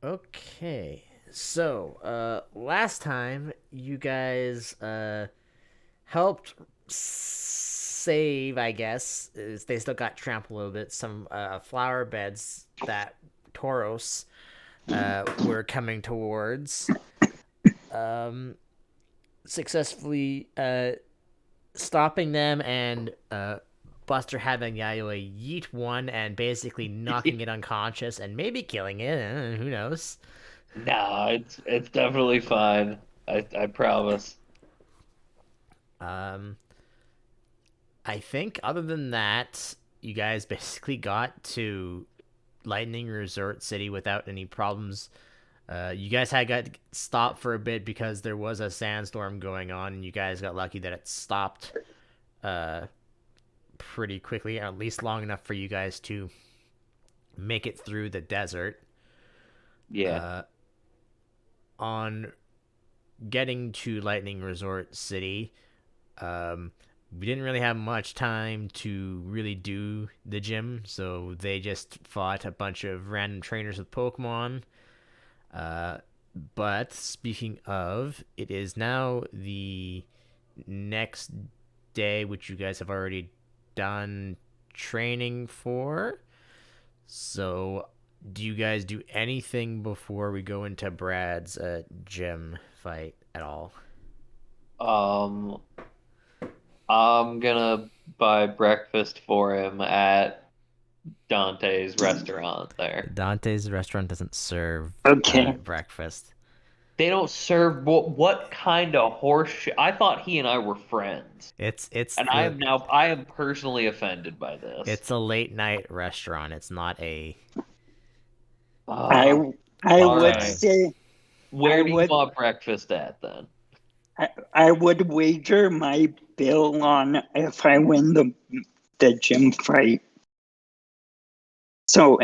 Okay. So, last time you guys helped save, I guess, is they still got trampled a little bit, some flower beds that Tauros were coming towards. Um, Successfully stopping them and Buster having Yayoi yeet one and basically knocking it unconscious and maybe killing it. Who knows? Nah, it's definitely fine. I promise. Um, I think other than that, you guys basically got to Lightning Resort City without any problems. You guys had got stopped for a bit because there was a sandstorm going on, and you guys got lucky that it stopped uh, pretty quickly, or at least long enough for you guys to make it through the desert. Yeah. Uh, on getting to Lightning Resort City, um, we didn't really have much time to really do the gym, so they just fought a bunch of random trainers with Pokemon. Uh, but speaking of, it is now the next day, which you guys have already done training for. So, do you guys do anything before we go into Brad's gym fight at all? Um, I'm gonna buy breakfast for him at Dante's restaurant there. Dante's restaurant doesn't serve Okay. breakfast. They don't serve what kind of horse shit? I thought he and I were friends, It's and the I am personally offended by this. it's a late night restaurant. It's not a I Uh, I all would right. say I Where do you would want breakfast at then? I would wager my bill on if I win the gym fight. So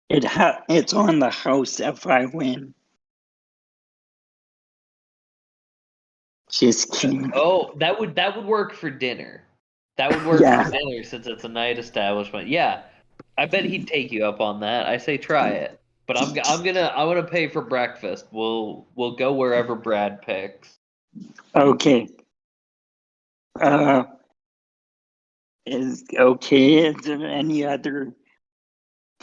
it's on the house if I win. Just kidding. Oh, that would work for dinner. That would work for Yeah. dinner since it's a night establishment. Yeah, I bet he'd take you up on that. I say try it. But I'm gonna pay for breakfast. We'll go wherever Brad picks. Okay. Uh, is okay. Is there any other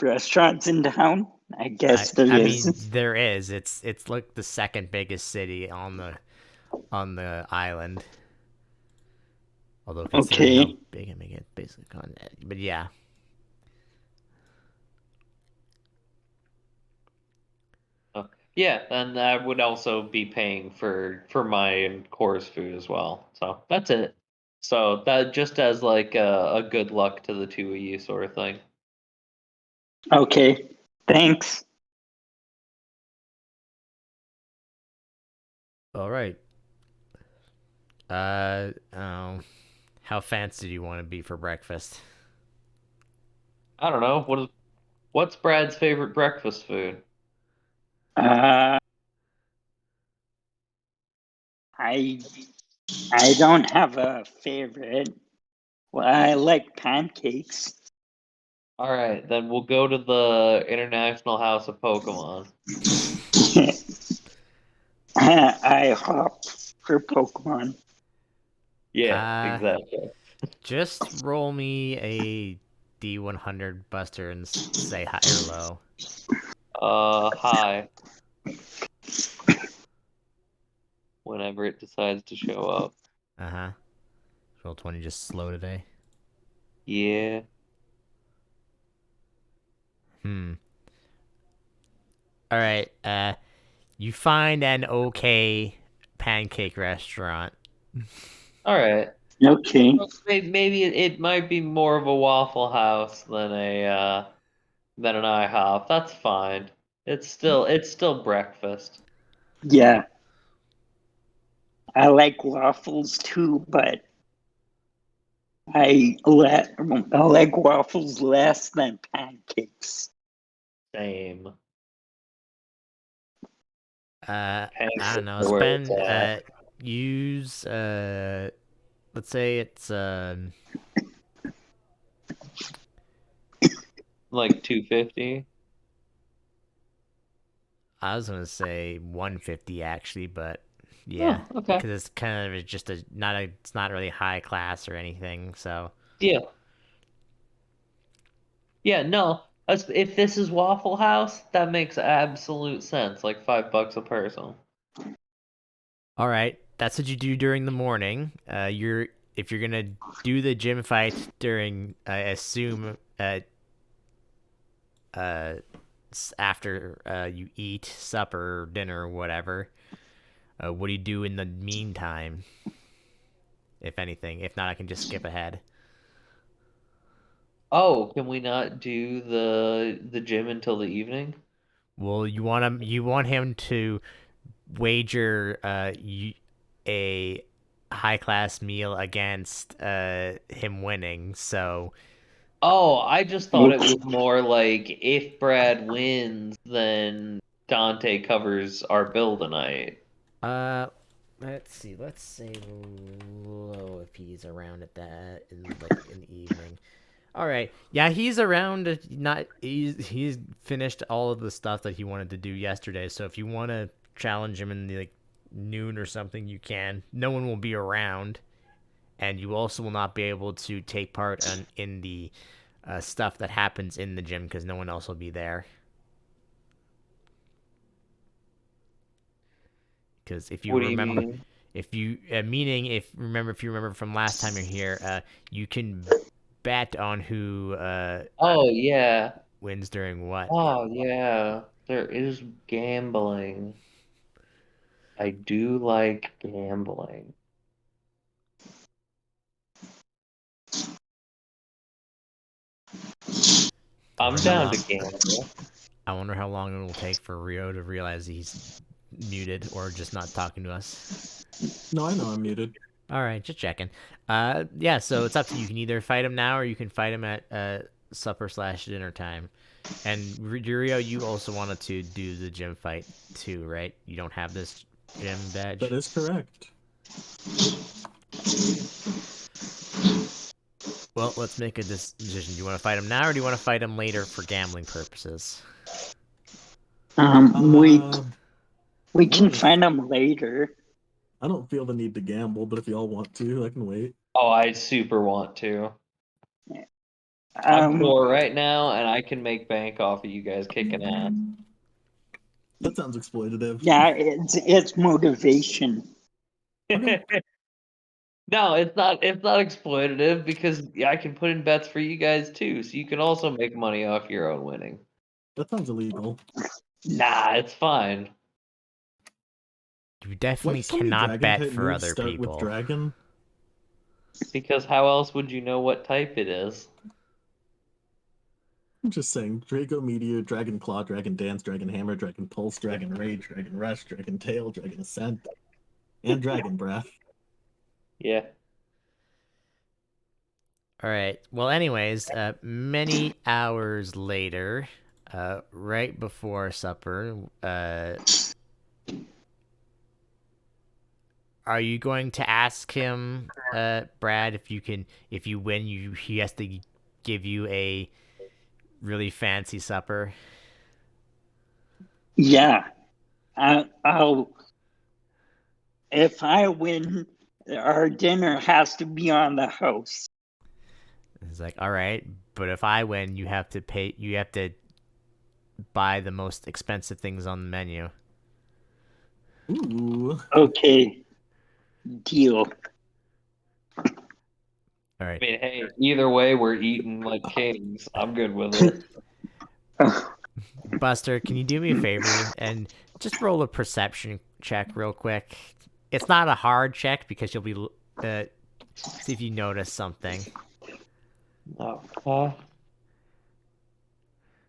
restaurants in town? I guess there I mean, is. there is. It's like the second biggest city on the island. Although considering how Okay. big I make it, basically continent. But yeah. Yeah, and I would also be paying for my course food as well. So that's it. So that just as like a good luck to the two of you sort of thing. Okay. Thanks. All right. Oh, how fancy do you want to be for breakfast? I don't know what's Brad's favorite breakfast food. Uh, I I don't have a favorite. Well, I like pancakes. All right, then we'll go to the International House of Pokemon. I hop for Pokemon. Yeah, Uh, exactly. just roll me a D100 Buster and say high or low. Hi. Whenever it decides to show up. Uh huh. Roll 20 just slow today. Yeah. Hmm. All right. You find an okay pancake restaurant. All right. Okay. Well, maybe it might be more of a Waffle House than an IHOP. That's fine. It's still breakfast. Yeah, I like waffles too, but I like waffles less than pancakes. Same. I don't Pancakes know. are where it's Spend at. use let's say it's Like 250. I was gonna say 150 actually, but yeah, Oh, okay. because it's kind of just it's not really high class or anything. So Yeah. Yeah, no. If this is Waffle House, that makes absolute sense. Like $5 a person. all right, that's what you do during the morning. You're if you're gonna do the gym fight during, I assume, uh, after you eat supper, dinner, or whatever. What do you do in the meantime, if anything? If not, I can just skip ahead. Oh, can we not do the gym until the evening? Well, you want him to wager a high class meal against him winning. So Oh, I just thought it Okay. was more like if Brad wins, then Dante covers our bill tonight. uh let's see. Let's say low if he's around at that in in the evening. All right. Yeah, he's around. Not he's finished all of the stuff that he wanted to do yesterday. So if you want to challenge him in the noon or something, you can. No one will be around, and you also will not be able to take part in the stuff that happens in the gym because no one else will be there. Because if you What do you remember, mean? if you meaning if you remember from last time you're here, you can bet on who Oh yeah. wins during what. Oh yeah. There is gambling. I do like gambling. I wonder I'm how down to long. gamble. I wonder how long it will take for Rio to realize he's muted or just not talking to us. No, I know I'm muted. All right, just checking. Yeah. So it's up to you. You can either fight him now or you can fight him at supper slash dinner time. And Rio, you also wanted to do the gym fight too, right? You don't have this gym That badge. is correct. Well, let's make a decision. Do you want to fight him now or do you want to fight him later for gambling purposes? Um, we Uh, we more can of find them later. I don't feel the need to gamble, but if y'all want to, I can wait. Oh, I super want to. I'm Um, poor right now, and I can make bank off of you guys kicking ass. That sounds exploitative. yeah, it's motivation. Okay, No, it's not. It's not exploitative because I can put in bets for you guys too, so you can also make money off your own winning. that sounds illegal. Nah, it's fine You Why definitely do so many cannot dragon bet type for moves other start with people. dragon? because how else would you know what type it is? I'm just saying, Draco Meteor, Dragon Claw, Dragon Dance, Dragon Hammer, Dragon Pulse, Dragon Rage, Dragon Rush, Dragon Tail, Dragon Ascent, and Dragon Breath. Yeah. All right. Well, anyways, many hours later, right before supper, are you going to ask him, Brad, if you win, he has to give you a really fancy supper? Yeah, I'll. If I win, our dinner has to be on the house. It's like, all right, but if I win, you have to pay. You have to buy the most expensive things on the menu. Ooh. Okay, deal. All I right, mean, hey, either way, we're eating like kings. I'm good with it. Buster, can you do me a favor and just roll a perception check real quick? It's not a hard check because you'll be see if you notice something. No,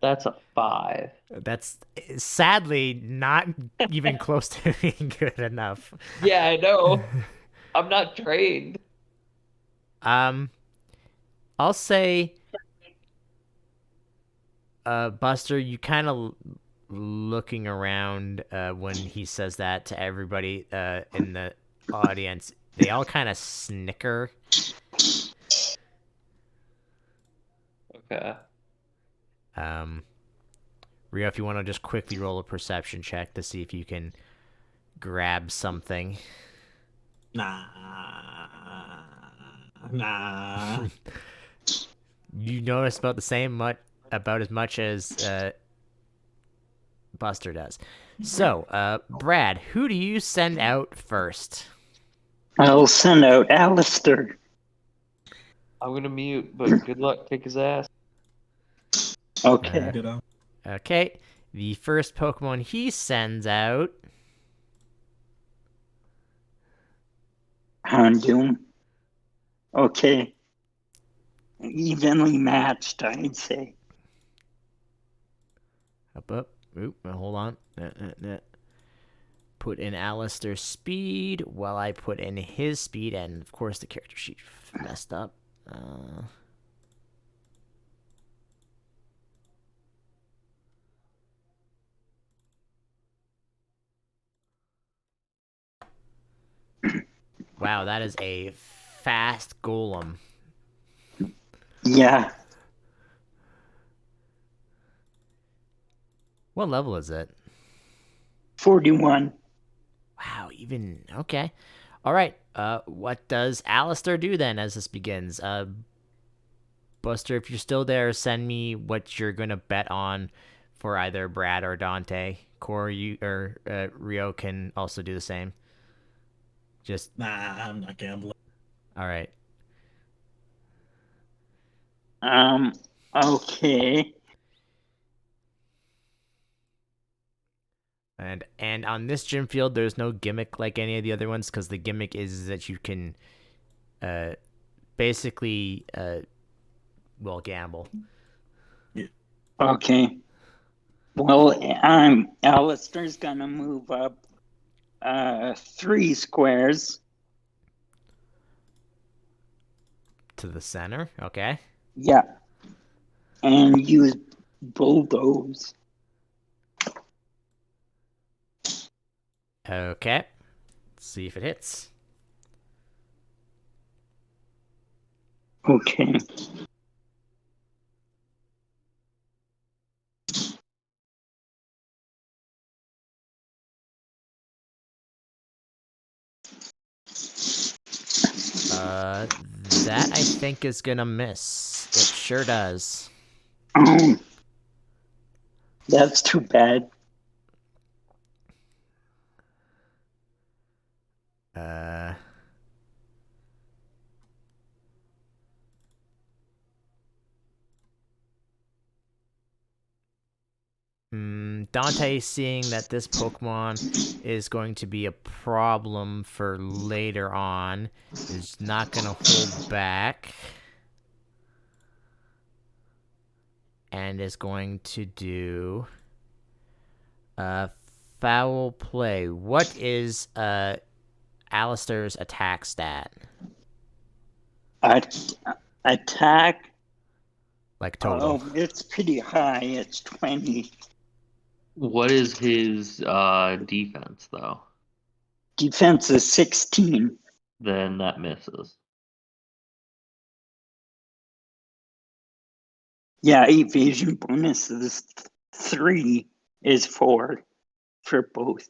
that's a 5. That's sadly not even close to being good enough. Yeah, I know. I'm not trained. um, I'll say, Buster, you kind of looking around when he says that to everybody in the audience. They all kind of snicker. Okay. Um, Rio, if you want to just quickly roll a perception check to see if you can grab something. Nah. Nah. You notice about as much as Buster does. So, Brad, who do you send out first? I'll send out Alistair. I'm gonna mute, but good luck, kick his ass. Okay. Ditto. Okay, the first Pokemon he sends out. Houndoom. Okay. Evenly matched, I'd say. Up. Oop, hold on. Put in Alistair's speed while I put in his speed, and of course the character sheet messed up. Wow, that is a fast golem. Yeah. What level is it? 41. Wow, even okay. All right. What does Alistair do then as this begins? Buster, if you're still there, send me what you're gonna bet on for either Brad or Dante. Corey, you or Rio can also do the same. Just Nah, I'm not gambling. all right. Um, okay. And on this gym field, there's no gimmick like any of the other ones because the gimmick is that you can, basically, well, gamble. Okay. Well, Alistair's gonna move up 3 squares. To the center, okay. Yeah. And use bulldoze. Okay. Let's see if it hits. Okay. That I think is gonna miss. It sure does. Oh, that's too bad. Uh, Dante, seeing that this Pokemon is going to be a problem for later on, is not gonna hold back. And is going to do foul play. What is Alistair's attack stat? Attack. Like total. Oh, it's pretty high. It's 20. What is his defense though? Defense is 16. Then that misses. Yeah, evasion bonus is 3 is 4 for both.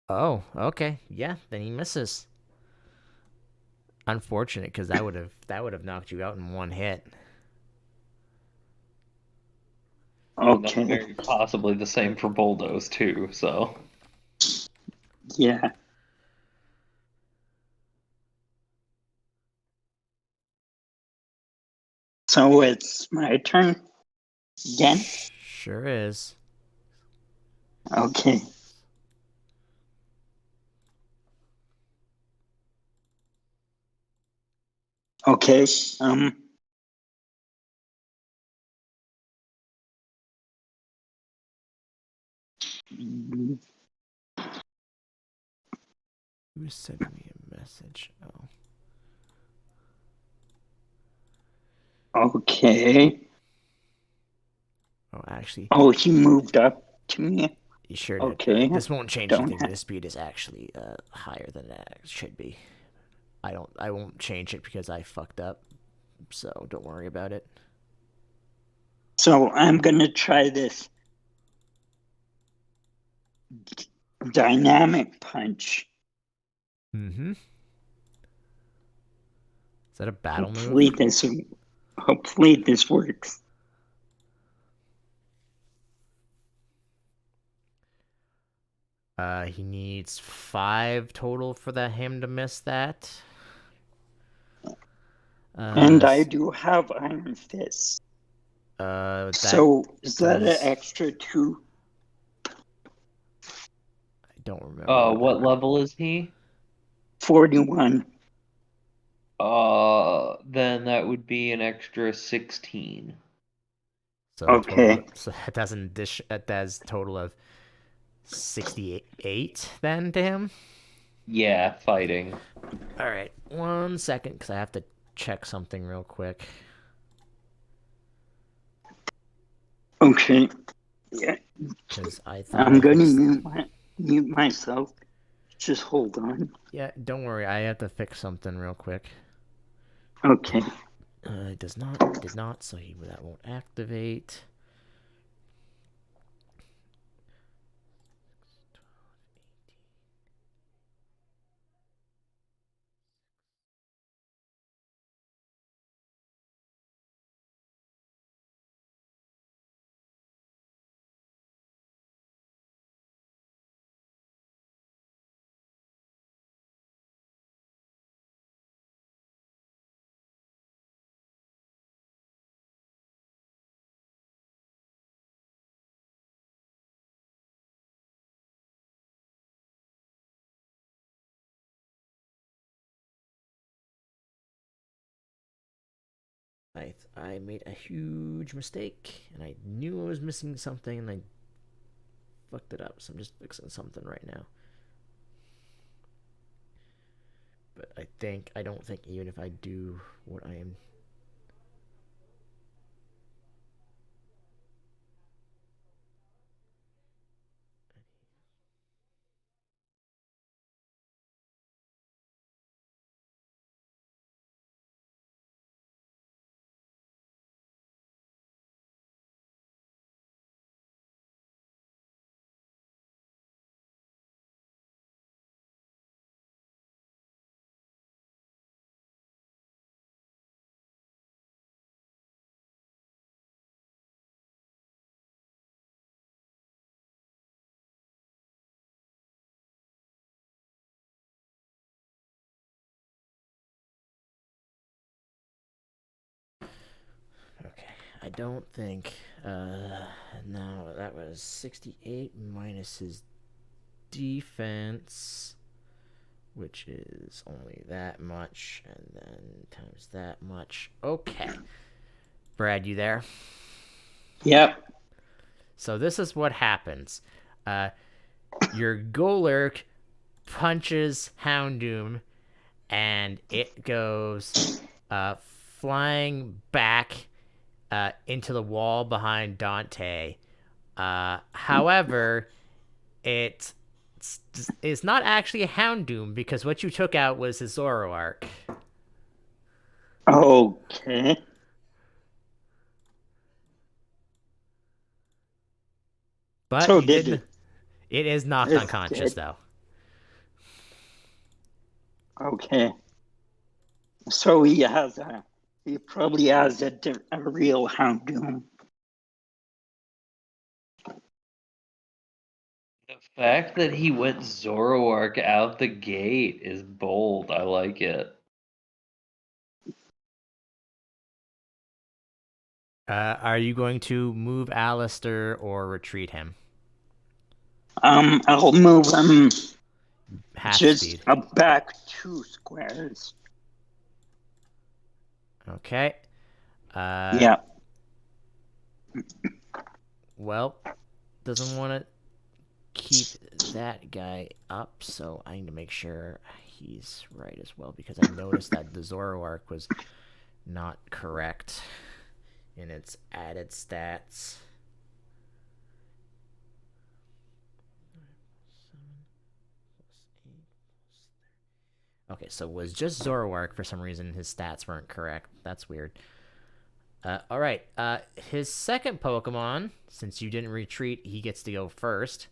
Oh, okay. Yeah, then he misses. Unfortunate, because that would have knocked you out in one hit. And that's Okay. very possibly the same for Bulldoze too, so. Yeah. So it's my turn again? Sure is. Okay. Okay. Who's sending me a message? Okay. Oh, actually, Oh, he moved up to me. you sure did. Okay. This won't change Don't anything. have- The speed is actually higher than it should be. I won't change it because I fucked up. So don't worry about it. So I'm gonna try this. Dynamic Punch. Mm-hmm. Is that a battle Hopefully move? this works. He needs 5 total for him to miss that. And I do have Iron Fist. That So is that an does. extra 2? I don't remember. What level is he? 41. Then that would be an extra 16. So Okay. So that doesn't dish. That does total of 68 then to him. Yeah, fighting. All right, 1 second, because I have to check something real quick. Okay. Yeah. Because I thought I'm I going to fixed. mute myself. Just hold on. Yeah, don't worry. I have to fix something real quick. Okay. It did not, so that won't activate. I made a huge mistake, and I knew I was missing something, and I fucked it up. So I'm just fixing something right now. But I don't think even if I do what I am. Okay, I don't think. No, that was 68 minus his defense, which is only that much, and then times that much. Okay. Brad, you there? Yep. So this is what happens. Your Golurk punches Houndoom, and it goes flying back into the wall behind Dante. However, it is not actually a Houndoom because what you took out was his Zoroark. Okay. But So you did didn't. It is knocked it unconscious did. though. Okay. So he probably has a real Houndoom. The fact that he went Zoroark out the gate is bold. I like it. Are you going to move Alistair or retreat him? I'll move him Half just speed. back 2 squares. Okay. Yeah. Well, doesn't want to keep that guy up, so I need to make sure he's right as well because I noticed that the Zoroark was not correct in its added stats. Okay, so it was just Zoroark for some reason. His stats weren't correct. That's weird. All right. His second Pokemon, since you didn't retreat, he gets to go first.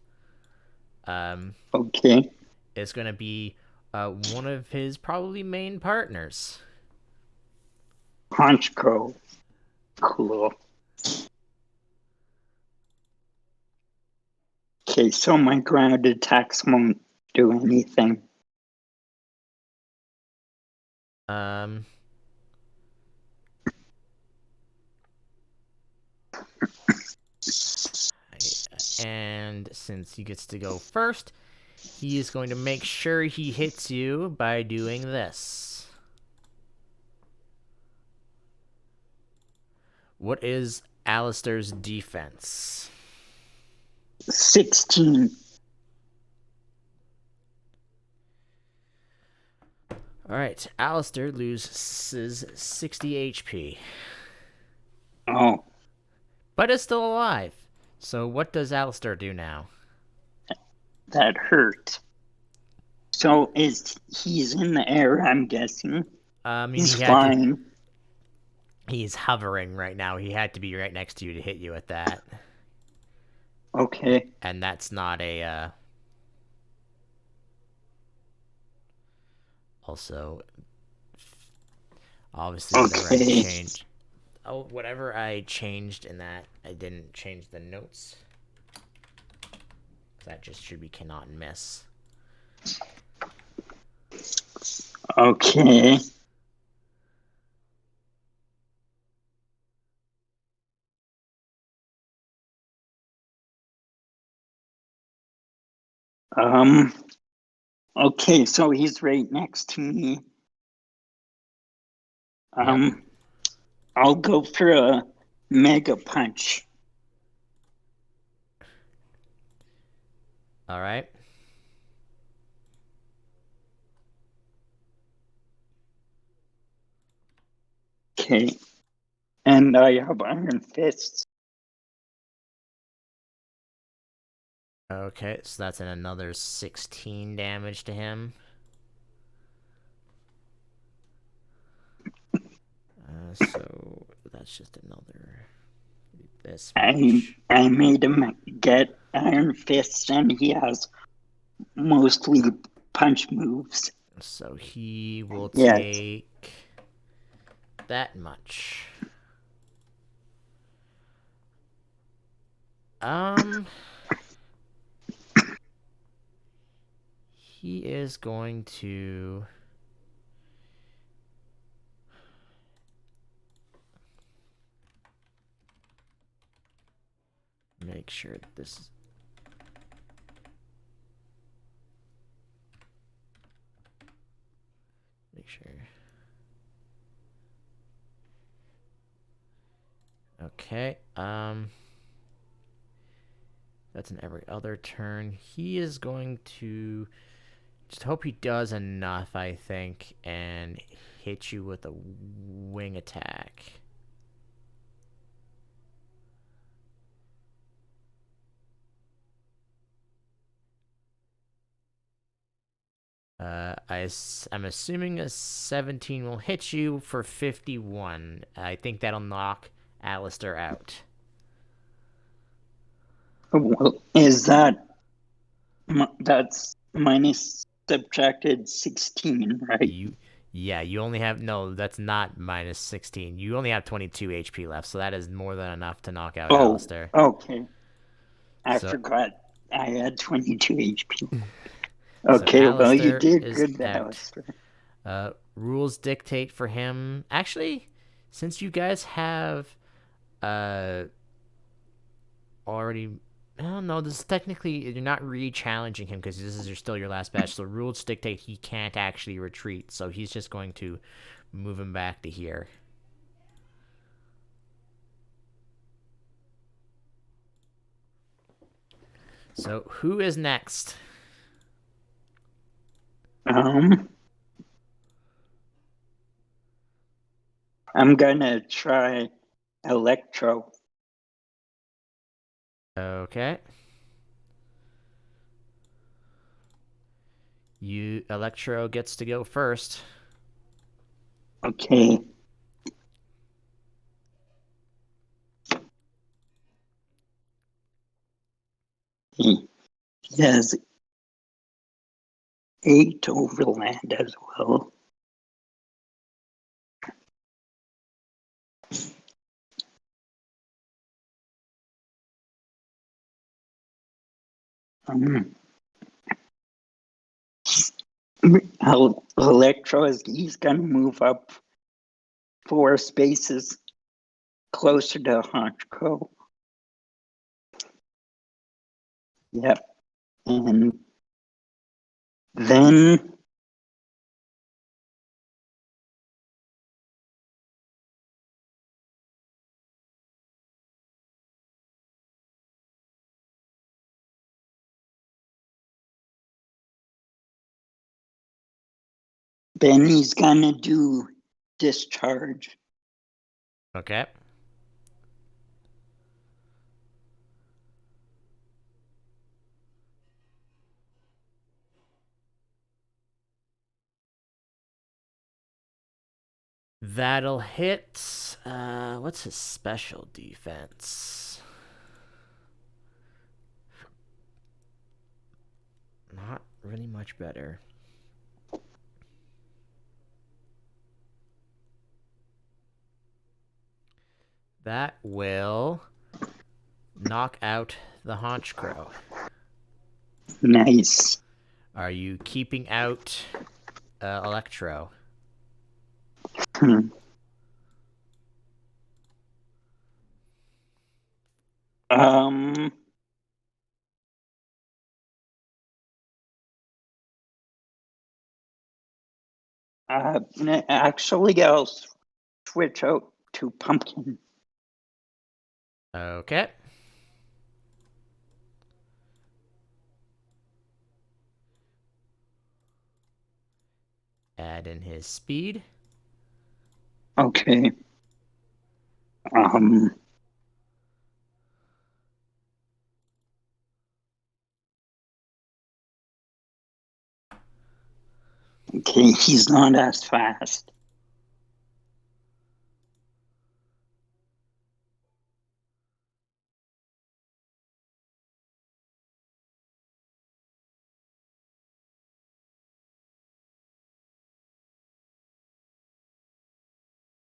Okay. It's going to be one of his probably main partners. Honchko. Cool. Okay, so my ground attacks won't do anything. Um, and since he gets to go first, he is going to make sure he hits you by doing this. What is Alistair's defense? 16. Alright, Alistair loses 60 HP. Oh, But is still alive. So what does Alistair do now? that hurt. So he's in the air, I'm guessing. He's flying. He's hovering right now. He had to be right next to you to hit you with that. Okay. And that's not a also obviously whatever I changed in that, I didn't change the notes. That just should be cannot miss. Okay. Okay, so he's right next to me. Yep. I'll go for a mega punch. All right. Okay. And I have iron fists. Okay, so that's another 16 damage to him. So that's just another this much. I made him get iron fists, and he has mostly punch moves. So he will Yeah. take that much. He is going to make sure this is okay. That's in every other turn. He is going to just hope he does enough, I think, and hit you with a wing attack. I'm assuming a 17 will hit you for 51. I think that'll knock Alistair out. Well, is that's minus subtracted 16, right? You only have no. That's not minus 16. You only have 22 HP left, so that is more than enough to knock out Alistair. Okay. I So, forgot I had 22 HP. So Okay, well, you Alistair did is good, out. Alistair. Rules dictate for him. Actually, since you guys have already, I don't know. This is technically you're not re-challenging him because this is still your last batch. So rules dictate he can't actually retreat. So he's just going to move him back to here. So who is next? I'm gonna try Electro. Okay. Electro gets to go first. Okay. He has 8 overland as well. Electro, he's going to move up 4 spaces closer to Honchko. Yep. And then he's gonna do discharge. Okay. That'll hit. What's his special defense? Not really much better. That will knock out the Haunch Crow. Nice. Are you keeping out Electro? Hmm. Actually, I'll switch out to Pumpkin. Okay. Add in his speed. Okay. Okay, he's not as fast.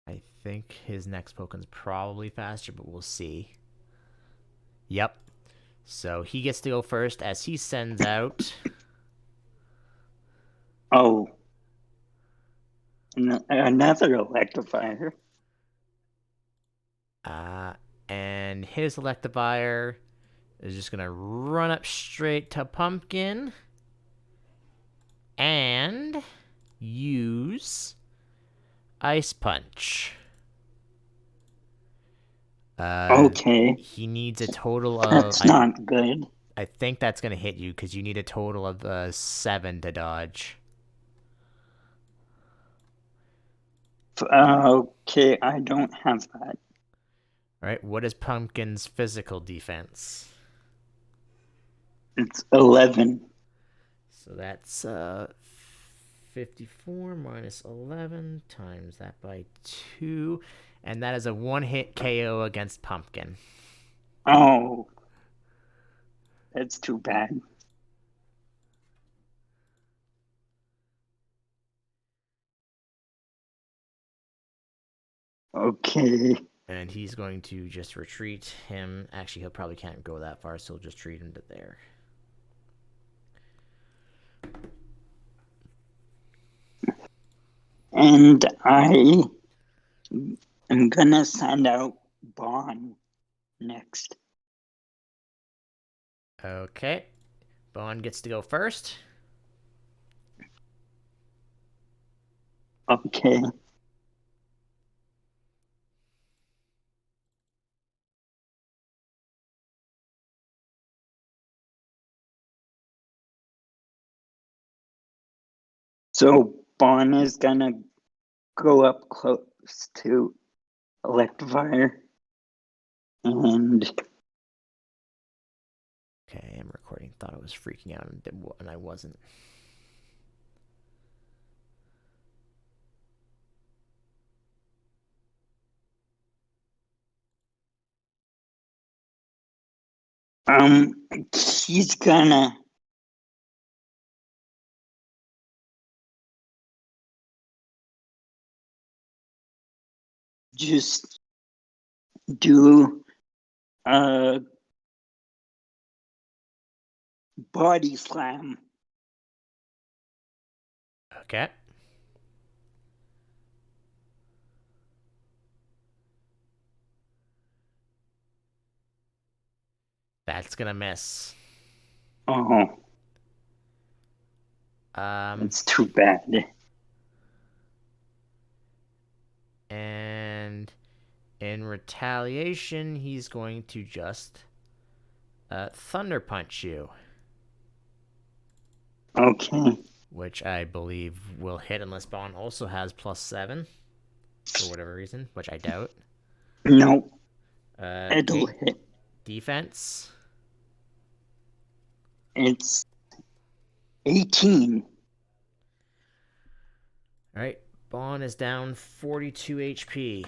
I think his next Pokemon's probably faster, but we'll see. Yep. So he gets to go first as he sends out. Oh. Another Electivire. And his Electivire is just going to run up straight to Pumpkin and use Ice Punch. Okay. He needs a total of... That's not good. I think that's going to hit you because you need a total of 7 to dodge. Okay, I don't have that. All right, what is Pumpkin's physical defense? It's 11. So that's 54 minus 11 times that by 2. And that is a one-hit KO against Pumpkin. Oh. That's too bad. Okay. And he's going to just retreat him. Actually, he'll probably can't go that far, so he'll just retreat him to there. And I am gonna send out Bond next. Okay. Bond gets to go first. Okay. So Bond is gonna go up close to Electivire. And Okay, I'm recording. Thought I was freaking out, and I wasn't. he's gonna just do a body slam. Okay. That's gonna miss. Oh, it's too bad. And in retaliation, he's going to just Thunder Punch you, Okay. which I believe will hit unless Bond also has +7 for whatever reason, which I doubt. No, it'll hit. Defense. It's 18. All right, Bond is down 42 HP.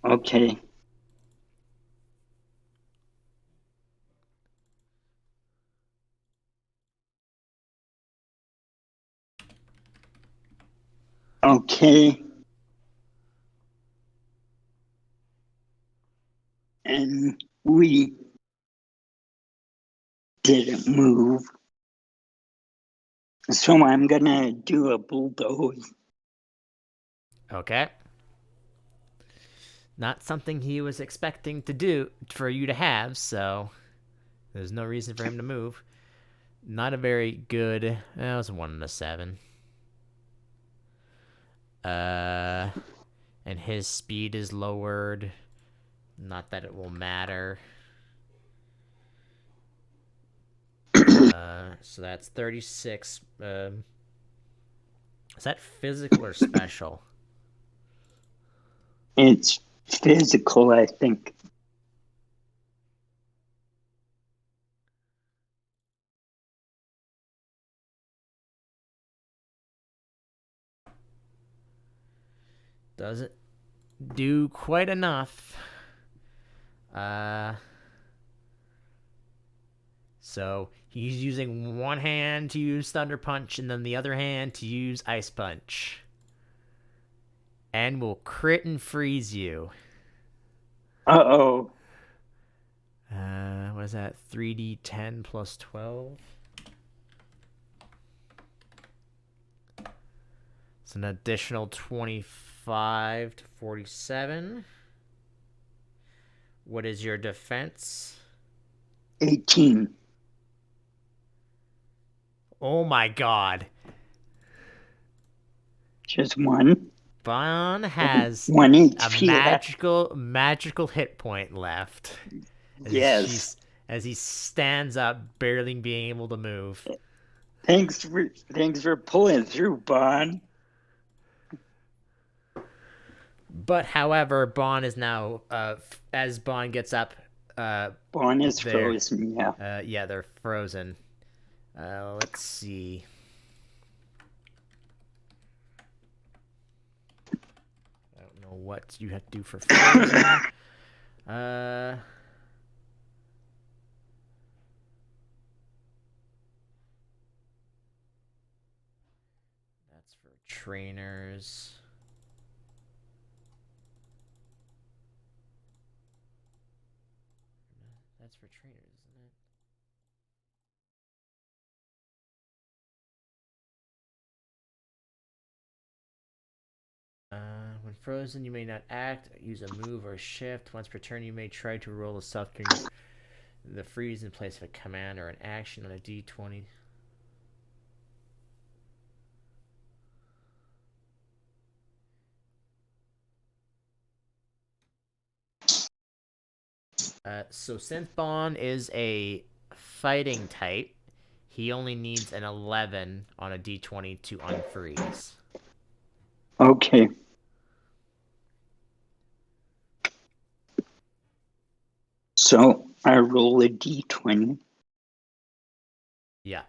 Okay. Okay. And we didn't move. So I'm gonna do a bulldoze. Okay. Not something he was expecting to do for you to have, so there's no reason for him to move. Not a very good. That was 1 and a 7. And his speed is lowered. Not that it will matter. So that's 36. Is that physical or special? It's physical, I think. Doesn't do quite enough. So he's using one hand to use Thunder Punch and then the other hand to use Ice Punch. And will crit and freeze you. Uh-oh. What is that? 3d10 plus 12? It's an additional 25 to 47. What is your defense? 18. Oh my god. Just one. Bond has 1 a HP left. magical hit point left. Yes. As he stands up, barely being able to move. Thanks for pulling through, Bond. But however, Bond is now as Bond gets up. Bond is frozen. Yeah. Yeah, they're frozen. Let's see. I don't know what you have to do for frozen. That's for trainers. That's for trainers, isn't it? When frozen, you may not act, use a move or a shift. Once per turn, you may try to roll a self-clearing the freeze in place of a command or an action on a d20. So since Bond is a fighting type, he only needs an 11 on a d20 to unfreeze. Okay. So I roll a d20. Yeah.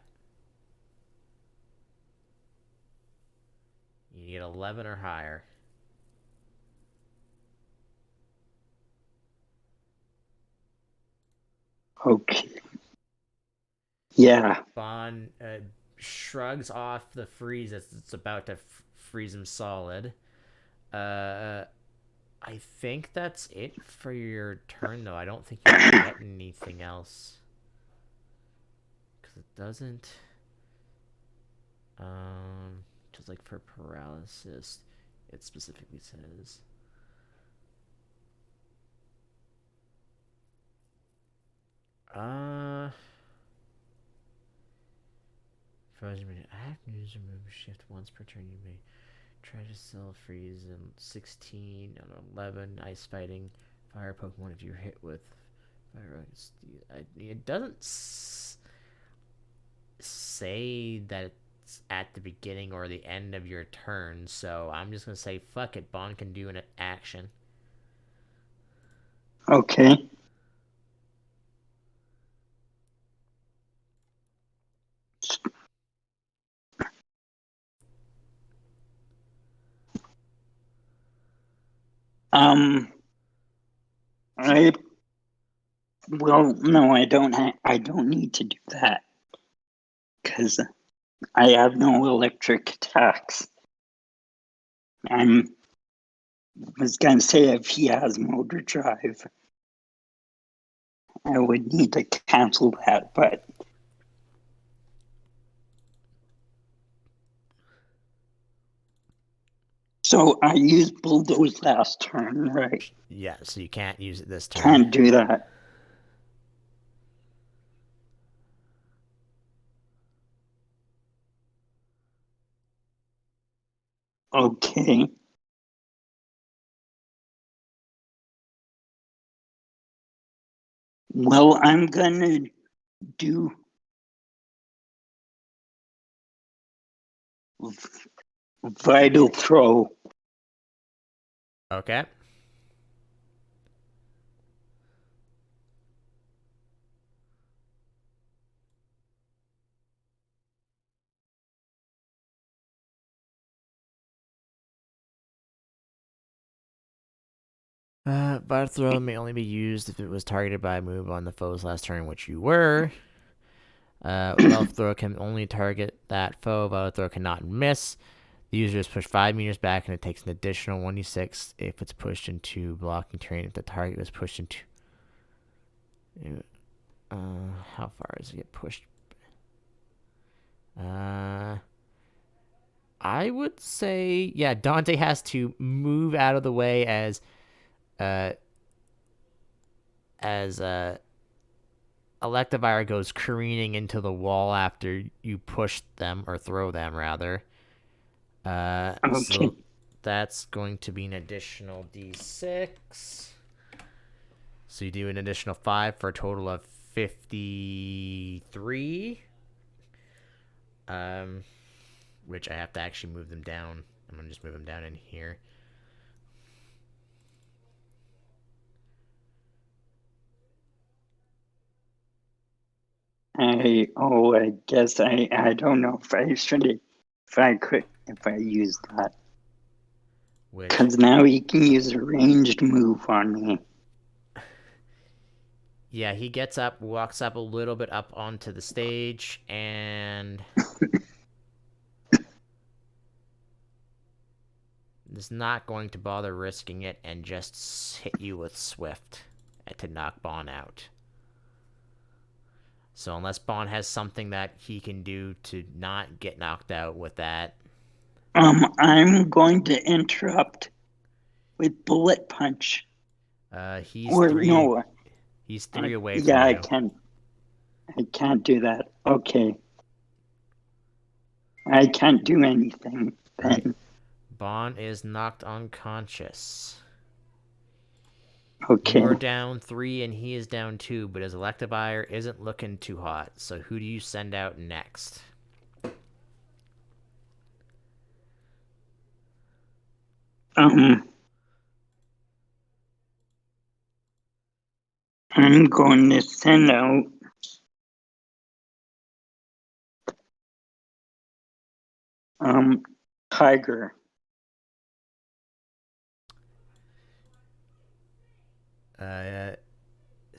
You need 11 or higher. Okay. Yeah. Bond shrugs off the freeze as it's about to freeze him solid. Uh, I think that's it for your turn, though. I don't think you get anything else. Because it doesn't. Just like for paralysis, it specifically says. Uh. Frozen minute. Active news remove shift once per turn. You may try to sell freeze in 16 on 11. Ice fighting. Fire Pokemon if you're hit with fire. It doesn't say that it's at the beginning or the end of your turn, so I'm just gonna say fuck it. Bond can do an action. Okay. Um, I well, no, I don't. I don't need to do that because I have no electric attacks. I was gonna say if he has motor drive, I would need to cancel that, but so I used bulldoze last turn, right? Yeah, so you can't use it this turn. Can't do that. Okay. Well, I'm gonna do vital throw. Okay. Vital Throw may only be used if it was targeted by a move on the foe's last turn, which you were. Vital Throw can only target that foe. Vital Throw cannot miss. The user is pushed 5 meters back, and it takes an additional 1d6 if it's pushed into blocking terrain. If the target was pushed into... how far does it get pushed? I would say, yeah, Dante has to move out of the way uh, as Electivire goes careening into the wall after you push them, or throw them, rather. Okay. So that's going to be an additional d6. So you do an additional 5 for a total of 53. Which I have to actually move them down. I'm going to just move them down in here. I guess I don't know if I should, if I use that. Which, Because now he can use a ranged move on me. yeah, he gets up, walks up a little bit up onto the stage, and is not going to bother risking it and just hit you with Swift to knock Bon out. So unless Bon has something that he can do to not get knocked out with that. I'm going to interrupt with bullet punch. He's Or three. no, He's 3 away from yeah, you. I can't do that. Okay. I can't do anything All right. then. Bon is knocked unconscious. Okay. You're down 3 and he is down 2, but his Electivire isn't looking too hot. So who do you send out next? I'm going to send out Tiger.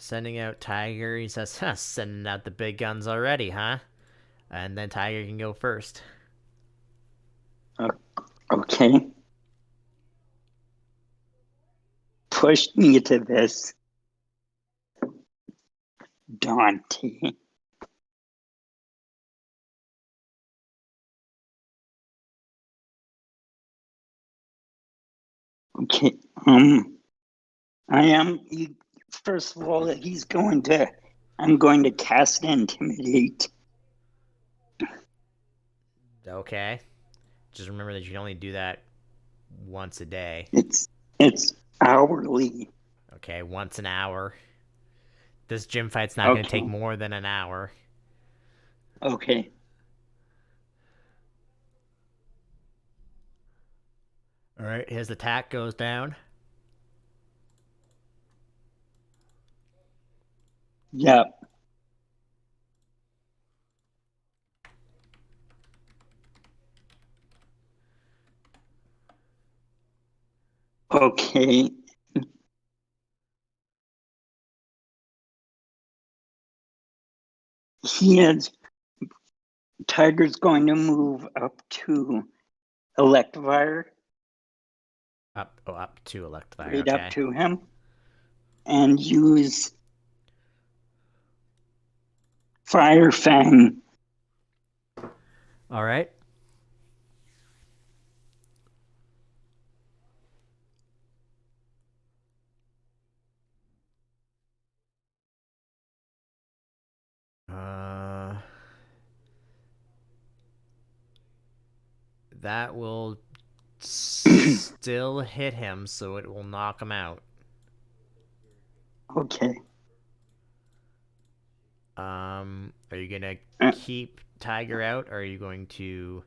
Sending out Tiger. He says, huh, sending out the big guns already, huh? And then Tiger can go first. Okay. pushed me to this, Dante. Okay, I am. First of all, I'm going to cast Intimidate. Okay. Just remember that you can only do that once a day. It's hourly. Okay, once an hour. This gym fight's not going to take Okay. more than an hour. Okay. All right, his attack goes down. Yep. Okay. He is. Tiger's going to move up to Electivire, Up to Electivire. right up Okay. to him, and use Fire Fang. All right. That will still hit him, so it will knock him out. Okay. Are you gonna Uh, keep Tiger out, or are you going to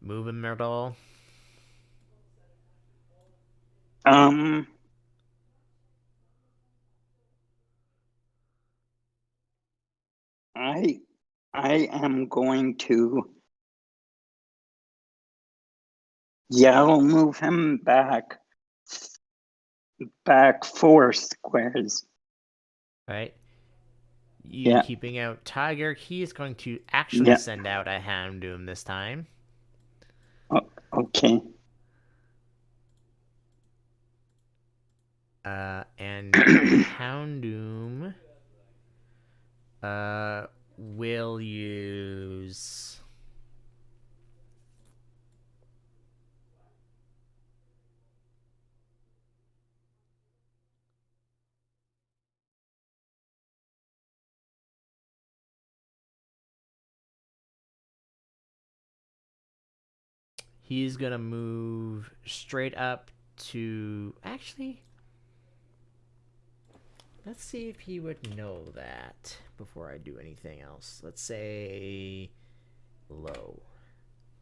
move him at all? um. I am going to. Yeah, I'll move him back 4 squares. Right. You Yeah. keeping out Tiger. He is going to actually Yeah. send out a Houndoom this time. Okay. And Houndoom will use he's gonna move straight up to actually let's see if he would know that before I do anything else. Let's say low.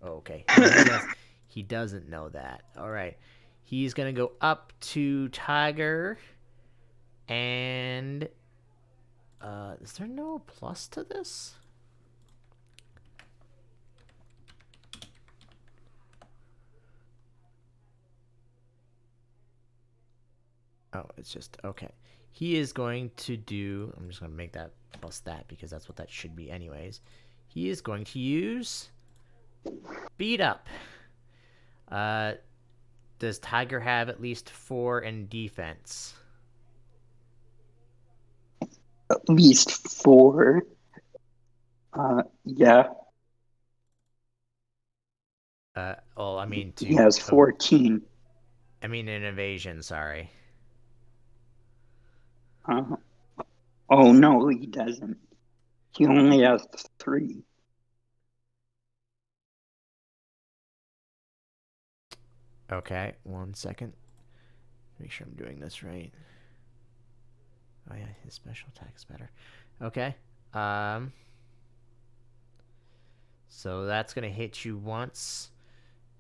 Oh, okay. No, he does. He doesn't know that. All right. He's gonna go up to Tiger, and is there no plus to this? Oh, it's just okay. He is going to do. I'm just gonna make that plus that because that's what that should be, anyways. He is going to use beat up. Uh, does Tiger have at least 4 in defense? At least 4. Yeah. Well, I mean He has 14. I mean in evasion. Sorry. Uh, oh no, he doesn't. He only has 3. Okay, 1 second. Make sure I'm doing this right. Oh yeah, his special attack is better. Okay. So that's gonna hit you once.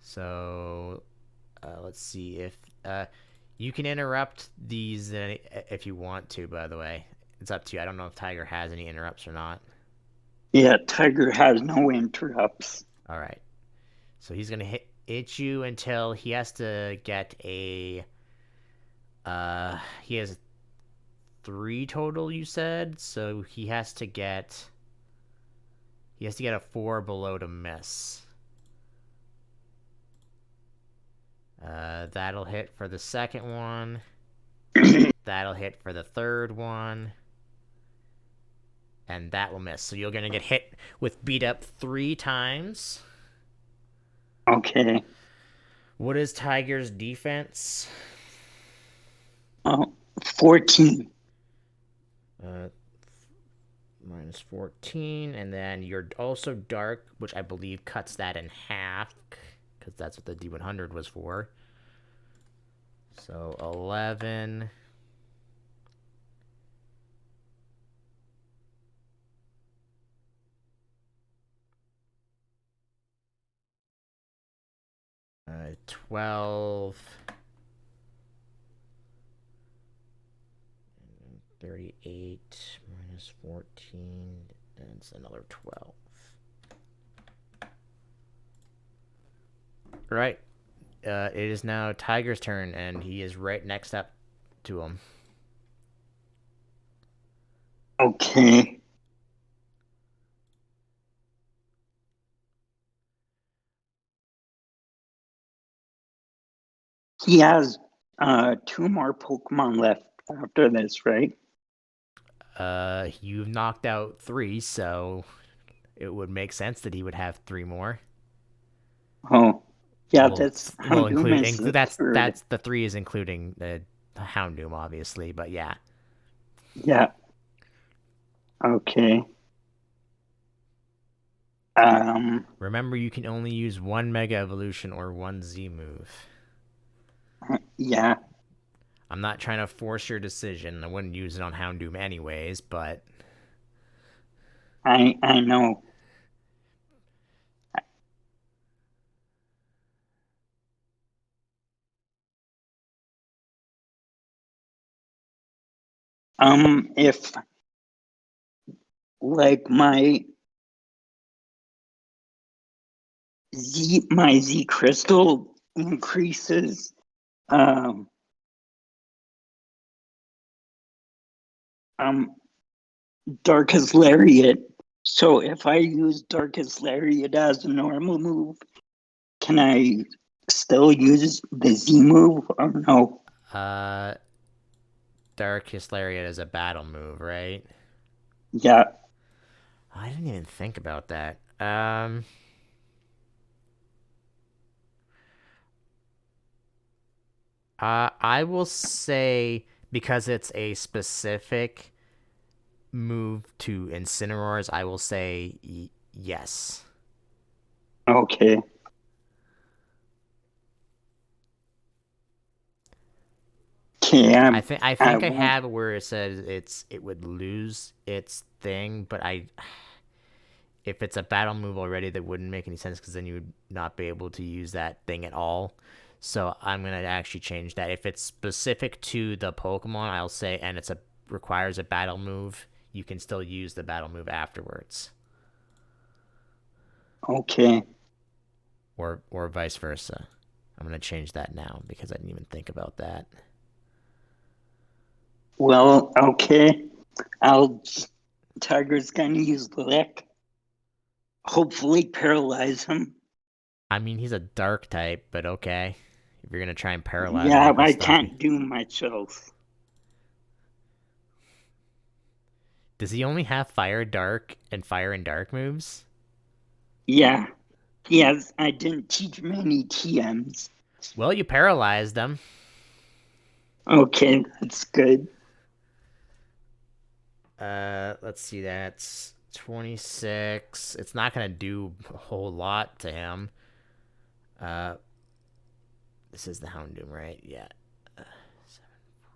So let's see if you can interrupt these if you want to. By the way, it's up to you. I don't know if Tiger has any interrupts or not. Yeah, Tiger has no interrupts. All right. So he's gonna hit you until he has to get a. He has 3 total. You said so. He has to get a 4 below to miss. That'll hit for the second one. That'll hit for the third one. And that will miss. So you're going to get hit with beat up 3 times. Okay. What is Tiger's defense? 14. Minus 14. And then you're also dark, which I believe cuts that in half. Because that's what the D100 was for. So 11. 12. 38 minus 14. And it's another 12. Right. It is now Tiger's turn, and he is right next up to him. Okay. He has 2 more Pokemon left after this, right? You've knocked out 3, so it would make sense that he would have 3 more. Oh. Yeah, Well, that's well, Houndoom is the third. that's the 3 is including the Houndoom, obviously, but yeah. Yeah. Okay. Remember, you can only use 1 Mega Evolution or 1 Z move. Yeah. I'm not trying to force your decision. I wouldn't use it on Houndoom anyways, but I know. If like my Z crystal increases, um, um, Darkest Lariat. So if I use Darkest Lariat as a normal move, can I still use the Z move or no? Darkest Lariat is a battle move, right? Yeah. I didn't even think about that. I will say because it's a specific move to Incineroars, I will say yes. Okay. Okay. I I think I won't. have where it says it would lose its thing, but if it's a battle move already, that wouldn't make any sense because then you would not be able to use that thing at all. So I'm gonna actually change that. If it's specific to the Pokemon, I'll say, and it's a requires a battle move, you can still use the battle move afterwards, Okay. or vice versa. I'm gonna change that now because I didn't even think about that. Well, okay. I'll. Tiger's gonna use Lick. Hopefully paralyze him. I mean, he's a dark type, but okay. If you're gonna try and paralyze him, Yeah, that could I stop you. can't do much else. Does he only have fire and dark moves? Yeah. Yes, I didn't teach him any TMs. Well, you paralyzed him. Okay, that's good. Let's see. That's 26. It's not gonna do a whole lot to him. Uh, this is the Houndoom, right? Yeah.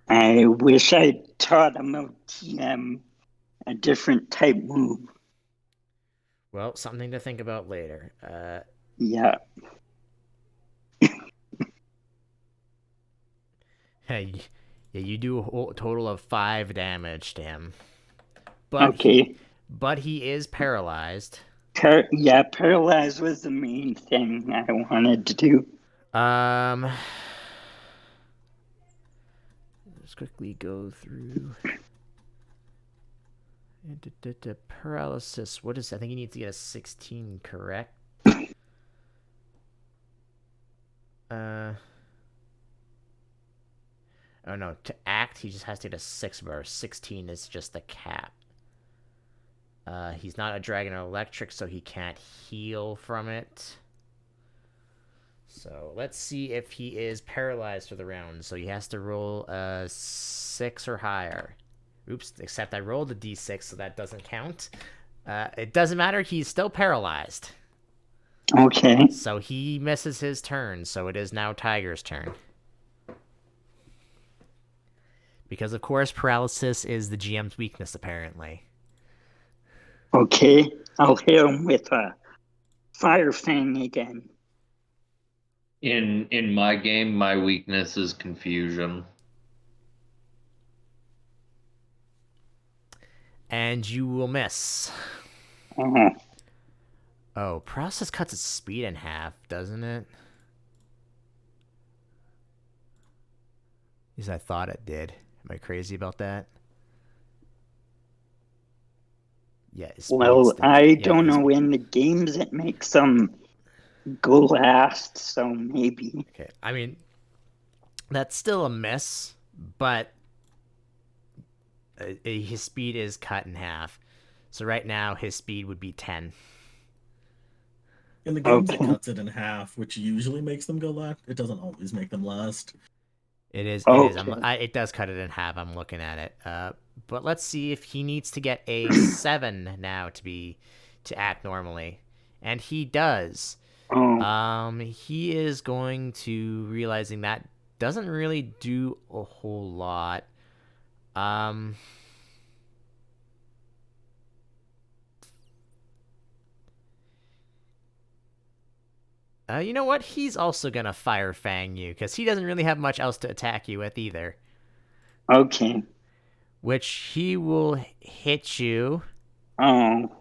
I wish I taught him a TM, a different type move. Well, something to think about later. Yeah. Hey, yeah, you do a whole total of 5 damage to him, but Okay. he is paralyzed. Yeah, paralyzed was the main thing I wanted to do. Um, let's quickly go through. Paralysis. What is? I think he needs to get a 16, correct? Uh. Oh no, to act, he just has to get a 6 bar. 16 is just the cap. He's not a dragon or electric, so he can't heal from it. So let's see if he is paralyzed for the round. So he has to roll a 6 or higher. Oops, except I rolled a d6, so that doesn't count. It doesn't matter, he's still paralyzed. Okay. So he misses his turn, so it is now Tiger's turn. Because, of course, paralysis is the GM's weakness, apparently. Okay. I'll hit him with a Fire Fang again. In my game, my weakness is confusion. And you will miss. Uh-huh. Oh, paralysis cuts its speed in half, doesn't it? At least I thought it did. Am I crazy about that? Yeah, his speed's Well, I don't his, know in the games it makes them go last, so maybe. okay. I mean, that's still a miss, but his speed is cut in half. So right now, his speed would be 10. In the games, it Okay. cuts it in half, which usually makes them go last. It doesn't always make them last. It is. It is. Okay. It does cut it in half. I'm looking at it. But let's see if he needs to get a 7 now to act normally, and he does. Oh. He is going to realizing that doesn't really do a whole lot. Um, you know what? He's also gonna Fire Fang you because he doesn't really have much else to attack you with either. Okay. Which he will hit you, Oh.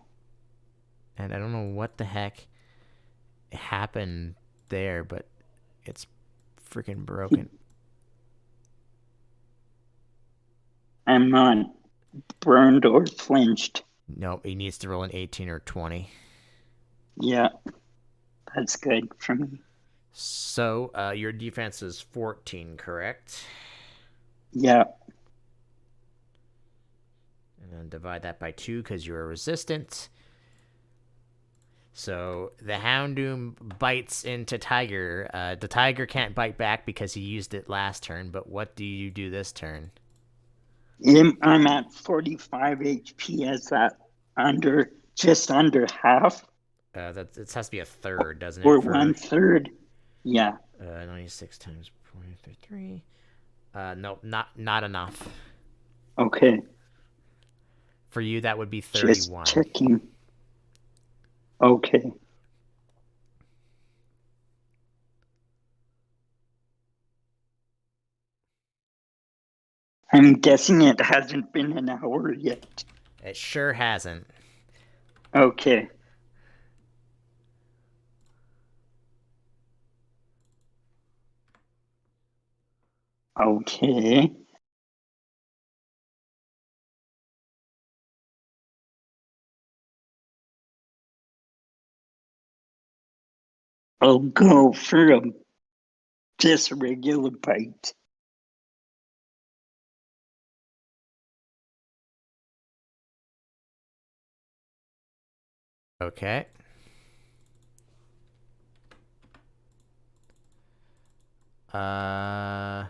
and I don't know what the heck happened there, but it's freaking broken. I'm not burned or flinched. Nope, he needs to roll an 18 or 20. Yeah. That's good for me. So, your defense is 14, correct? Yeah. And then divide that by 2 because you're resistant. So, the Houndoom bites into Tiger. The Tiger can't bite back because he used it last turn, but what do you do this turn? I'm at 45 HP. Is that just under half It has to be a third, doesn't it? or For 1/3? Yeah. 96 times 0.33. Nope, not enough. Okay. For you, that would be Just 31. checking. Okay. I'm guessing it hasn't been an hour yet. It sure hasn't. Okay. Okay. I'll go for just a regular bite. Okay. Uh,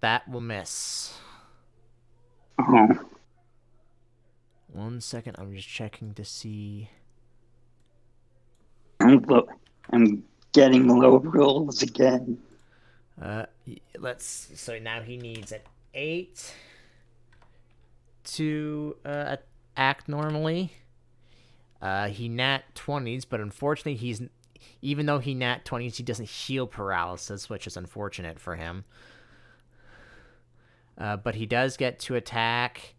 that will miss. Oh, 1 second, I'm just checking to see. I'm getting low rolls again. So now he needs an 8 to act normally. He nat 20s, but unfortunately even though he nat 20s, he doesn't heal paralysis, which is unfortunate for him. But he does get to attack,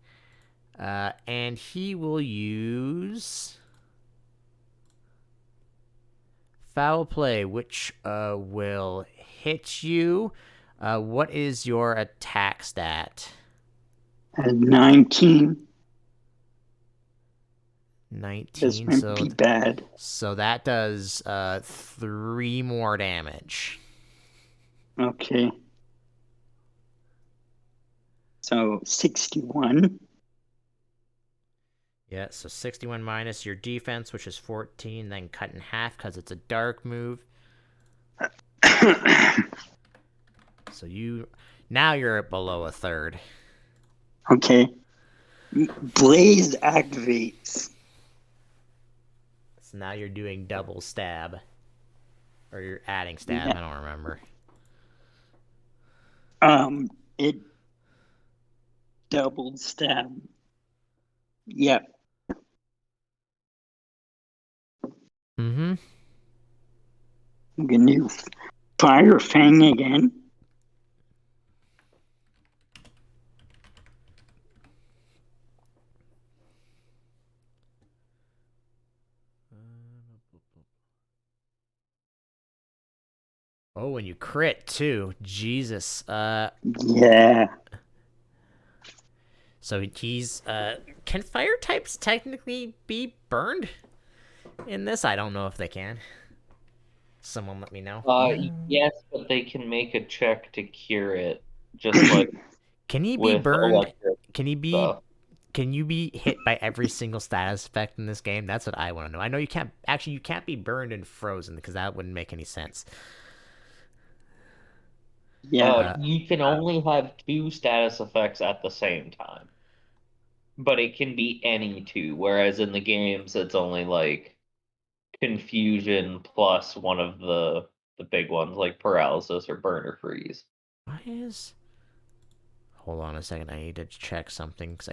and he will use foul play, which will hit you. What is your attack stat? At 19, this 19. might be bad. So that does 3 more damage. Okay. So 61. Yeah, so 61 minus your defense, which is 14, then cut in half because it's a dark move. So now you're below a third. Okay. Blaze activates. So now you're doing double stab. Or you're adding stab, Yeah. I don't remember. It doubled stab. Yep. Mm-hmm. I'm gonna do Fire Fang again. Oh, and you crit too. Jesus. Yeah. So he's can fire types technically be burned in this? I don't know if they can. Someone let me know. Yes, but they can make a check to cure it, just like Can he be with burned? electric Can he be stuff. can you be hit by every single status effect in this game? That's what I want to know. I know you can't be burned and frozen because that wouldn't make any sense. Yeah. You can only have two status effects at the same time, but it can be any two. Whereas in the games, it's only like confusion plus one of the big ones, like paralysis or burn or freeze. Why is Hold on a second. I need to check something because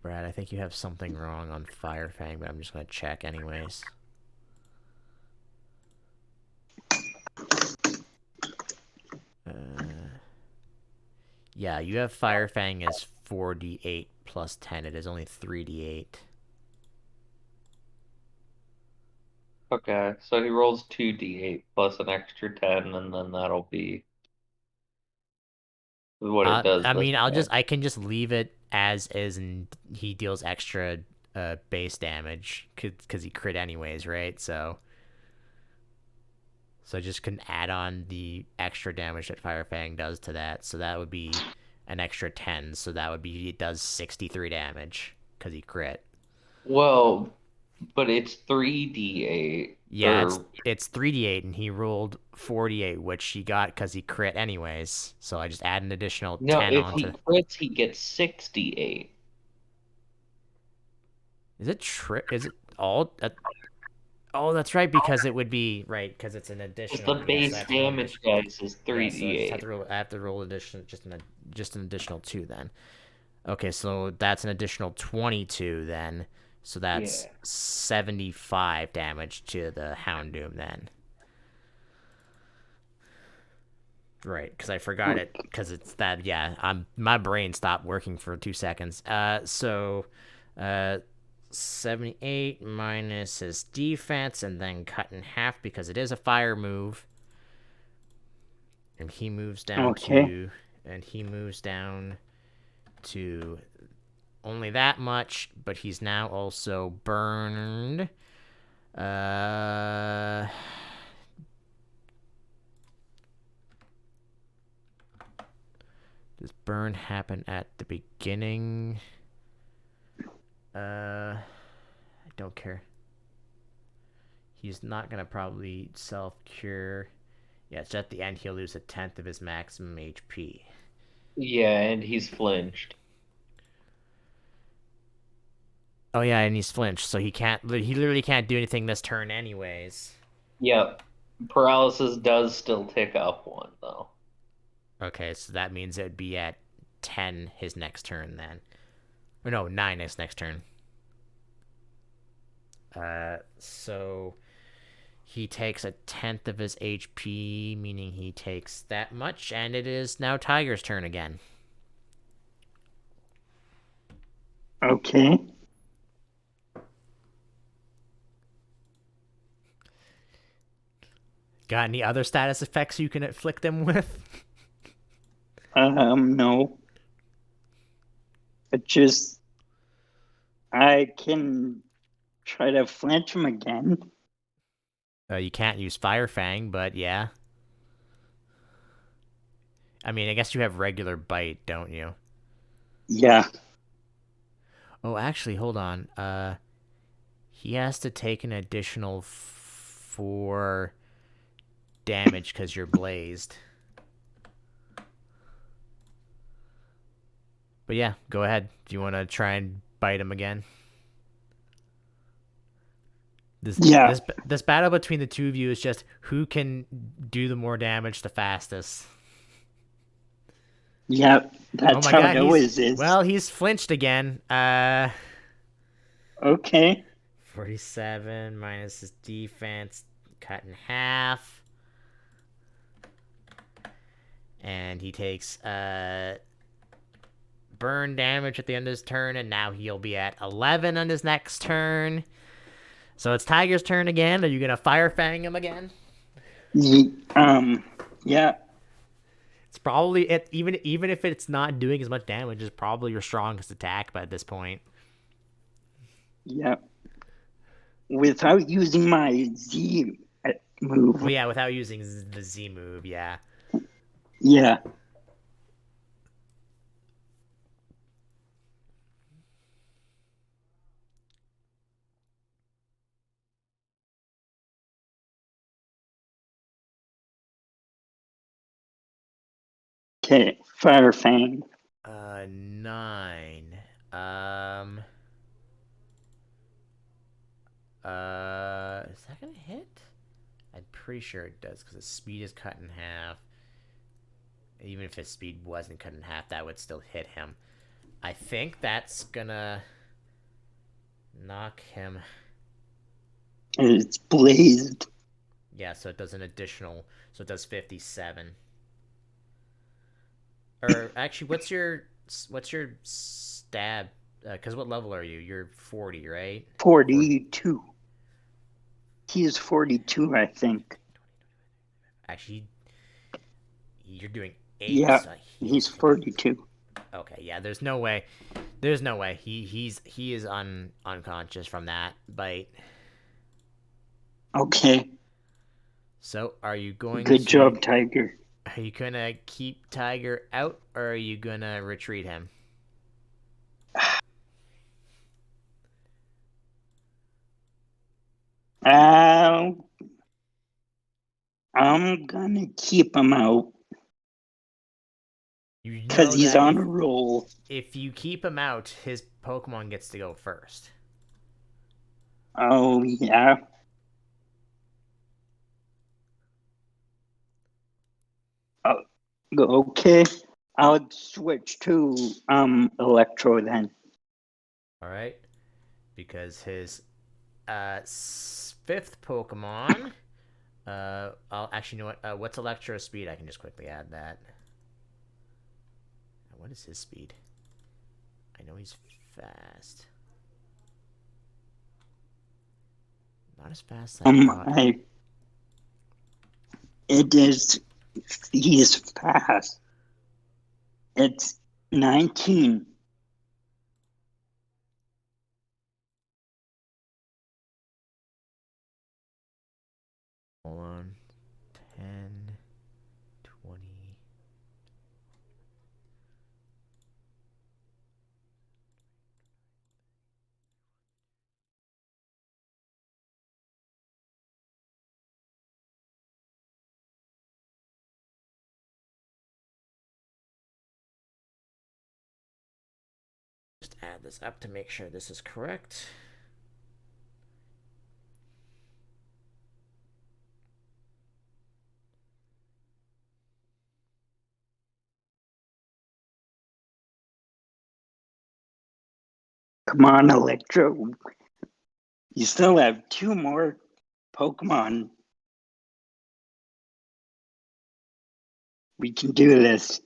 Brad, I think you have something wrong on Fire Fang, but I'm just gonna check anyways. Yeah, you have Fire Fang as 4d8 plus 10. It is only 3d8. Okay, so he rolls 2d8 plus an extra 10, and then that'll be what it does I this mean, time. I can just leave it as is, and he deals extra base damage because he crit anyways, right? So I just can add on the extra damage that Fire Fang does to that. So that would be an extra 10. So that would be it does 63 damage because he crit. Well, but it's 3d8, Yeah, or it's 3d8 and he rolled 48, which he got because he crit anyways. So I just add an additional no, 10 if onto. he crits, he gets 68. Is it all? Oh, that's right, because it would be right because it's an Because additional. the Yes, I base have to roll an damage addition. dice is Yeah, so I just have 3d8. to roll. I have to roll addition just an additional 2 then. Okay, so that's an additional 22 then. So that's Yeah. 75 damage to the Houndoom then. Right, because I forgot it because it's that. Yeah, my brain stopped working for 2 seconds. Uh, 78 minus his defense and then cut in half because it is a fire move. And he moves down Okay. to only that much, but he's now also burned. Uh does burn happen at the beginning? I don't care. He's not gonna probably self cure. Yeah, it's at the end. He'll lose a tenth of his maximum HP. Yeah, and he's flinched. Oh yeah, and he's flinched, so he can't. He literally can't do anything this turn, anyways. Yep. Paralysis does still tick up one, though. Okay, so that means it'd be at 10 his next turn then. Or no, 9 his next turn. So he takes a tenth of his HP, meaning he takes that much, and it is now Tiger's turn again. Okay. Got any other status effects you can afflict them with? No. It just I can try to flinch him again. You can't use Fire Fang, but yeah. I mean, I guess you have regular bite, don't you? Yeah. Oh, actually, hold on. He has to take an additional 4 damage because you're blazed. But yeah, go ahead. Do you want to try and bite him again? This Yeah. this this battle between the two of you is just who can do the more damage the fastest. Yep. Oh That's my how god, it always is. he's flinched again. Okay. 47 minus his defense, cut in half. And he takes burn damage at the end of his turn, and now he'll be at 11 on his next turn. So it's Tiger's turn again. Are you gonna Fire Fang him again? Yeah. It's probably it. Even if it's not doing as much damage, it's probably your strongest attack by this point. Yeah. Without using my Z move. Well, yeah, without using the Z move, yeah. Yeah. Okay. Fire Fang. 9. Is that gonna hit? I'm pretty sure it does because his speed is cut in half. Even if his speed wasn't cut in half, that would still hit him. I think that's gonna knock him. It's blazed. Yeah, so it does an additional. So it does 57. Or actually, what's your stab? Because what level are you? You're 40, right? 42. He is 42, I think. Actually, you're doing 8. Yeah. So He's I think 42. okay, yeah. There's no way. There's no way. He is unconscious from that bite. Okay. So are you going Good to job, Tiger. are you gonna keep Tiger out or are you gonna retreat him? Uh, I'm gonna keep him out You because know he's that on a roll. if you keep him out, his Pokemon gets to go first. Oh, yeah. Oh, okay. I'll switch to Electro then. All right, because his fifth Pokemon. I'll actually know what. What's Electro speed? I can just quickly add that. What is his speed? I know he's fast. Not as fast as I thought. I it is he's fast. It's 19. Hold on. 10, 20. Just add this up to make sure this is correct. Come on, Electro. You still have 2 more Pokemon. We can do this.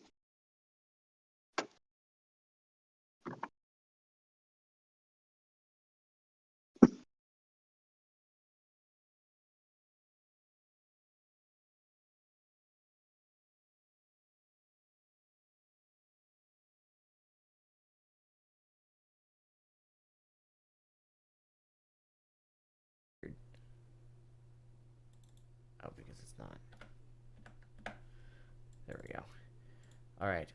it's not. There we go. All right.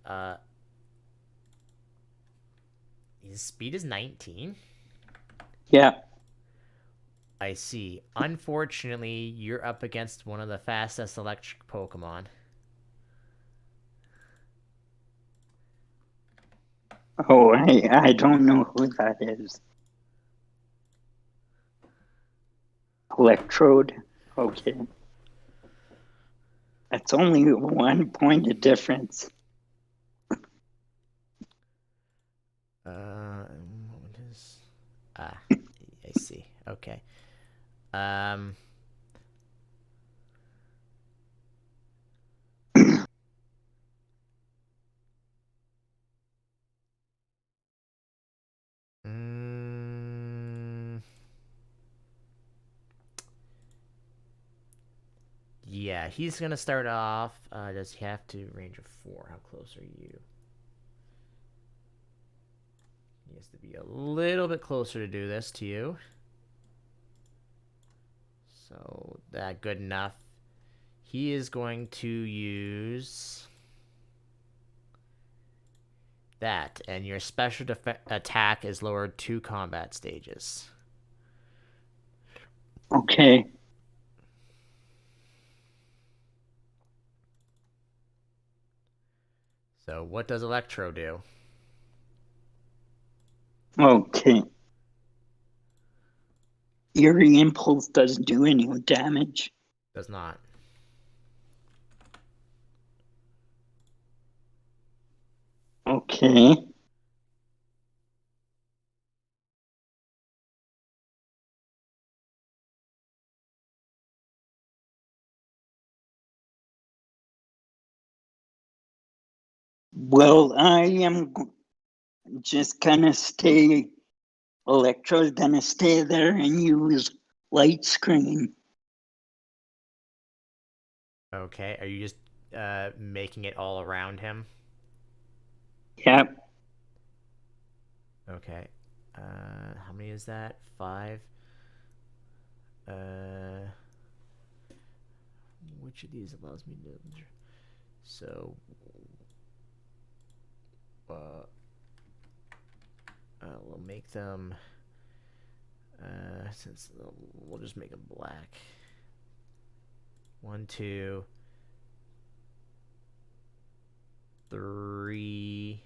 His speed is 19. Yeah. I see. Unfortunately, you're up against one of the fastest electric Pokemon. Oh, I don't know who that is. Electrode. Okay. That's only 1 point of difference. What is? Ah, I see. Okay. Um. mm, yeah, he's gonna start off. Does he have to range of 4? How close are you? He has to be a little bit closer to do this to you. So that good enough. He is going to use that, and your special attack is lowered 2 combat stages. Okay. So what does Electro do? Okay. Eerie Impulse doesn't do any damage. Does not. Okay. Well, I am just gonna stay. Electro's gonna stay there and use Light Screen. Okay, are you just making it all around him? Yep. Okay. How many is that? 5. Uh, which of these allows me to? So, uh, we'll make them. Since we'll just make them black. 1, 2, 3,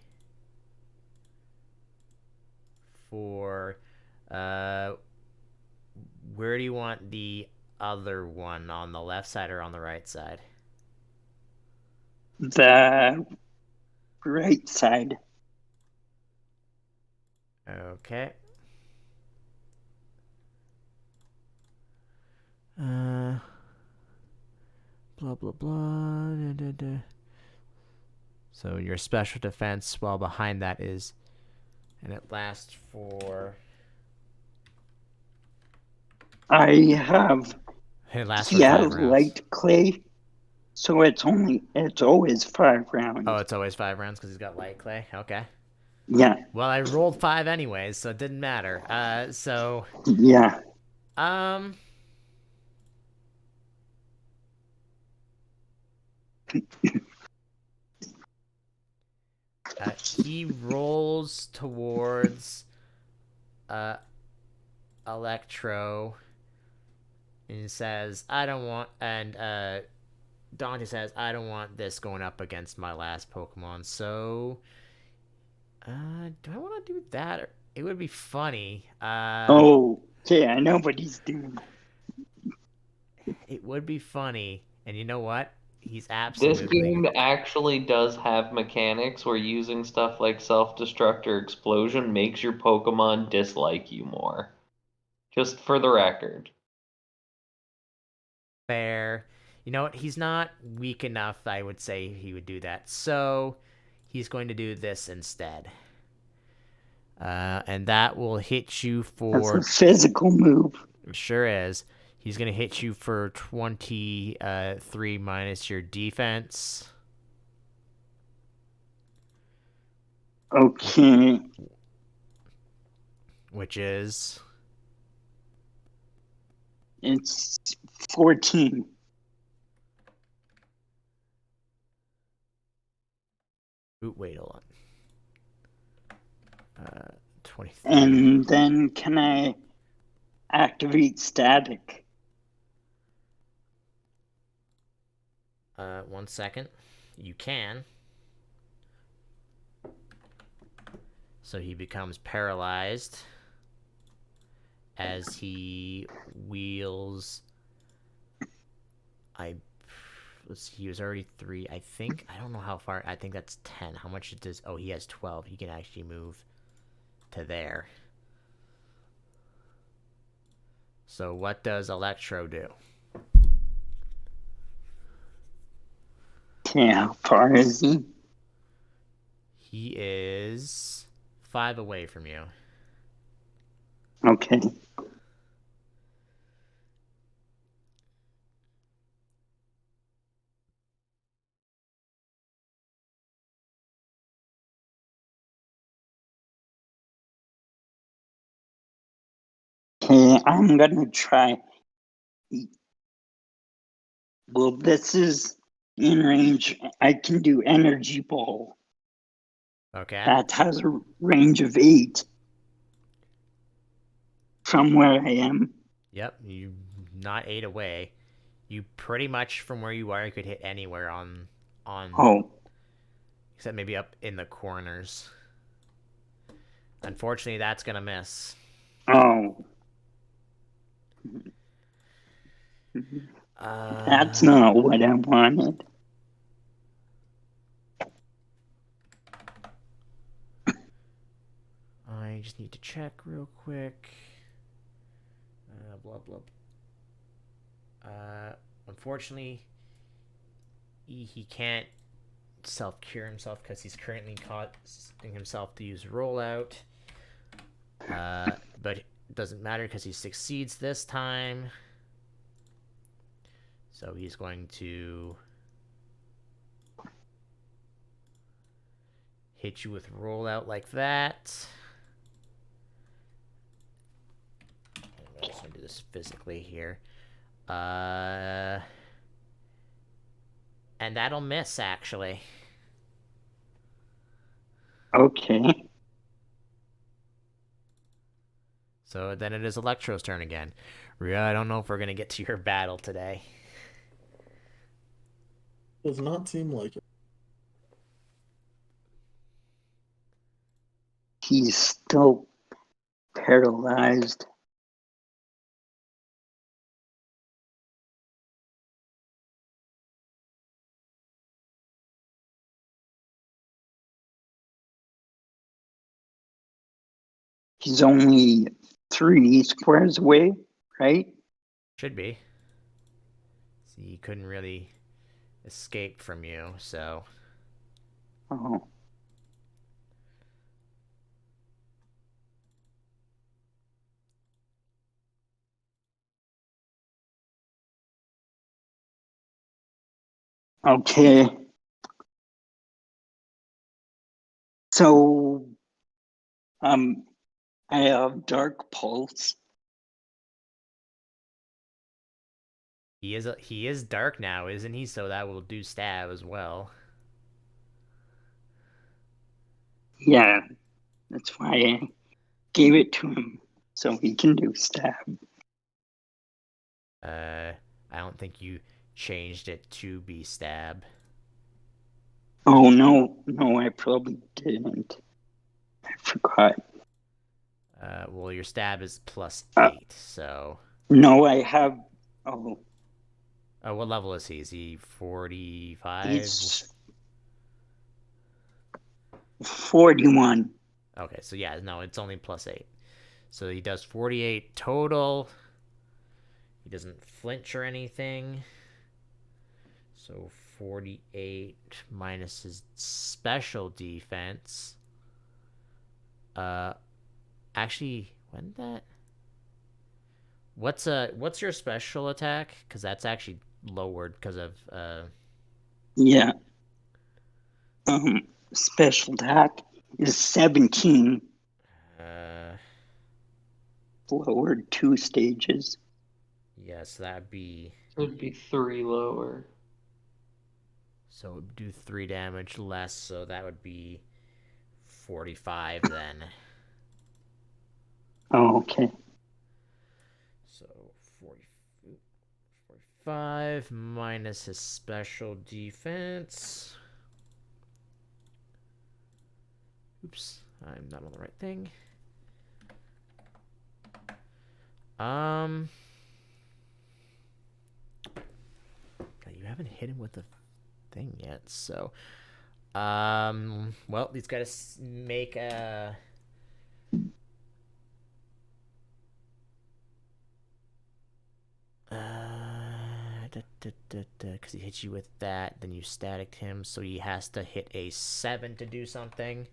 4. Uh, where do you want the other one? On the left side or on the right side? The right side. Okay. Uh, blah blah blah. Da, da, da. So your special defense, while behind that is, and it lasts for. I have It lasts for yeah, 5 rounds. light clay. So it's always 5 rounds. Oh, it's always 5 rounds because he's got light clay. Okay. Yeah. Well, I rolled 5 anyways, so it didn't matter. Yeah. Um, he rolls towards Electro and says, "I don't want," and Dante says, "I don't want this going up against my last Pokemon." So, do I want to do that? It would be funny. Oh, okay, I know what he's doing. It would be funny, and you know what? He's This absolutely game actually does have mechanics where using stuff like self-destruct or explosion makes your Pokemon dislike you more. Just for the record. fair. You know what? He's not weak enough. I would say he would do that. So, he's going to do this instead. And that will hit you That's a for. physical move. Sure is. He's going to hit you for 23 minus your defense. Okay. Which is. It's 14. Ooh, wait, hold on. 23. And then can I activate static? 1 second. You can. So he becomes paralyzed as he wheels. I let's see, he was already 3. I think I don't know how far. I think that's 10. How much does? Oh, he has 12. He can actually move to there. So what does Electro do? Okay, how far is he? He is 5 away from you. Okay. Okay, I'm gonna try. Well, this is in range. I can do energy ball. Okay. That has a range of 8 from where I am. Yep. You not 8 away. You pretty much from where you are, you could hit anywhere on Oh, except maybe up in the corners. Unfortunately, that's gonna miss. oh. That's Uh, not what I wanted. I just need to check real quick. Blah blah. Unfortunately, he can't self cure himself because he's currently causing himself to use rollout. But it doesn't matter because he succeeds this time. So he's going to hit you with rollout like that. I'm just going to do this physically here. And that'll miss, actually. Okay. So then it is Electro's turn again. Rhea, I don't know if we're going to get to your battle today. Does not seem like it. He's still paralyzed. He's only 3 squares away, right? Should be. See, he couldn't really escape from you, so. Oh. Okay. So, um, I have Dark Pulse. He is dark now, isn't he? So that will do stab as well. Yeah, that's why I gave it to him, so he can do stab. Uh, I don't think you changed it to be stab. Oh, no, I probably didn't. I forgot. Well, your stab is plus Uh, 8, so. no, I have. Oh, What level is he? Is he 45? he's 41. Okay, so yeah, no, it's only plus 8. So he does 48 total. He doesn't flinch or anything. So 48 minus his special defense. Uh, actually, when that? What's your special attack? Because that's actually lowered because of Yeah. Special attack is 17, uh lowered 2 stages. yes, that'd be It would be 3 lower. So it would do 3 damage less, so that would be 45 then. Oh, okay. So 40, 45 minus his special defense. Oops, I'm not on the right thing. You haven't hit him with the thing yet, so well, he's got to make a because he hits you with that, then you static him, so he has to hit a 7 to do something.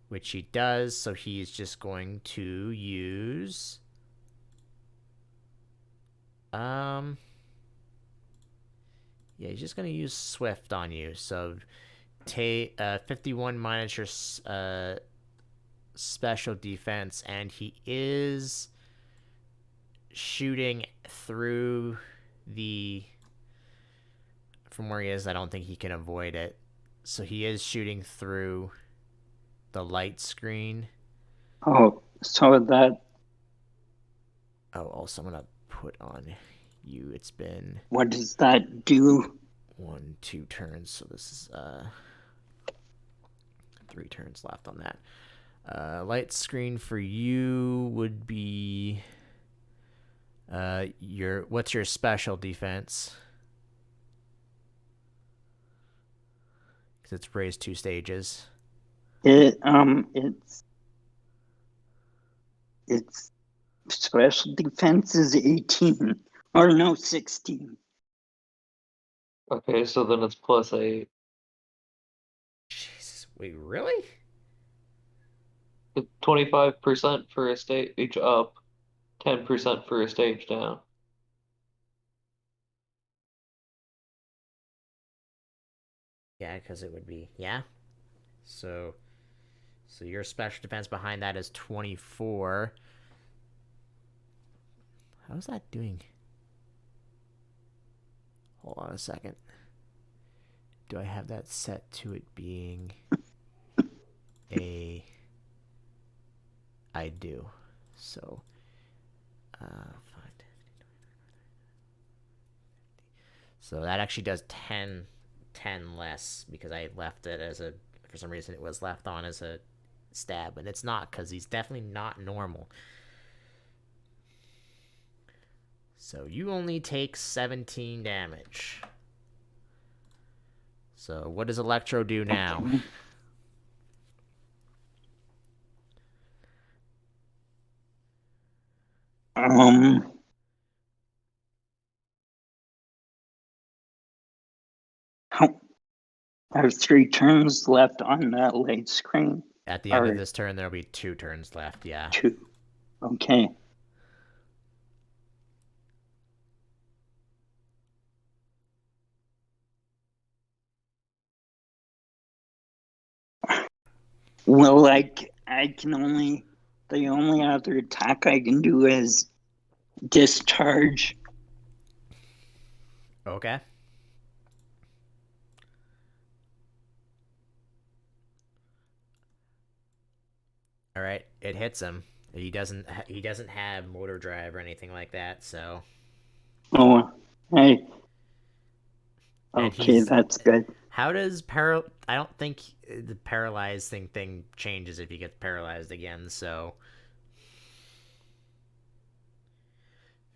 Which he does, so he's just going to use yeah, he's just gonna use Swift on you. So take 51 minus your special defense, and he is shooting through the from where he is. I don't think he can avoid it, so he is shooting through the light screen. Oh, so that. Oh, also I'm gonna put on you. It's been What does that do? 2 turns, so this is 3 turns left on that. Light screen for you would be what's your special defense? Because it's raised 2 stages. It's special defense is 18 or no 16. Okay, so then it's +8. Jesus, wait, really? 25% for a stage up, 10% for a stage down. Yeah, because it would be So your special defense behind that is 24. How's that doing? Hold on a second. Do I have that set to it being a... I do. So, 5, 10. So that actually does 10 less because I left it as a... For some reason, it was left on as a stab, and it's not because he's definitely not normal. So you only take 17 damage. So what does Electro do now? Okay. Um, how, there's 3 turns left on that light screen. At the end of Or this turn, there'll be 2 turns left, yeah. 2. Okay. Well, I can only the only other attack I can do is discharge. Okay. All right, it hits him. He doesn't have motor drive or anything like that, so Oh, hey. and Okay, he's that's good. how does I don't think the paralyzed thing changes if he gets paralyzed again, so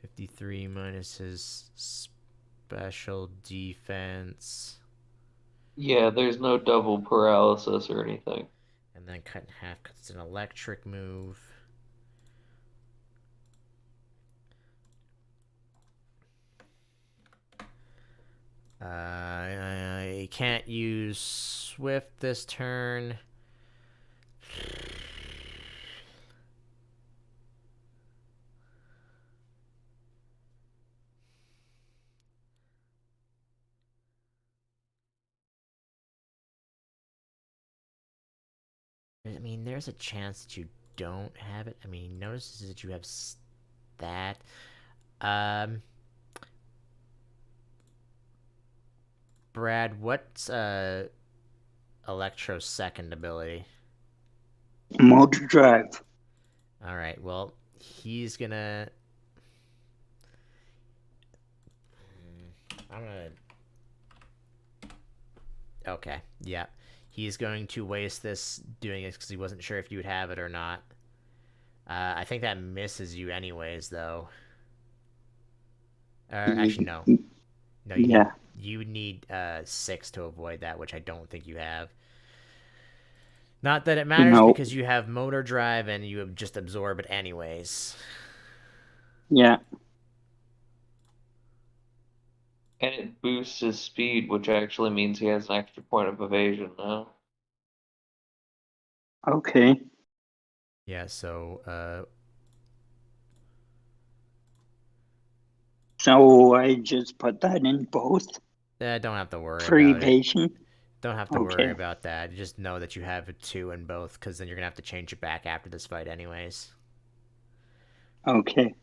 53 minus his special defense Yeah, there's no double paralysis or anything. and then cut in half cuz it's an electric move. I can't use Swift this turn. I mean, there's a chance that you don't have it. I mean, notice that you have stat. Um, Brad, what's Electro's second ability? Motor drive. All right. Well, he's gonna. I'm gonna. Okay. Yeah. He's going to waste this doing it because he wasn't sure if you would have it or not. I think that misses you anyways, though. Actually, no. No, Yeah. you need 6 to avoid that, which I don't think you have. Not that it matters No. because you have motor drive and you just absorb it anyways. Yeah. And it boosts his speed, which actually means he has an extra point of evasion now. Okay. Yeah, so So I just put that in both don't have to worry for about it. evasion. Don't have to worry Okay. about that. Just know that you have a 2 in both because then you're going to have to change it back after this fight anyways. Okay.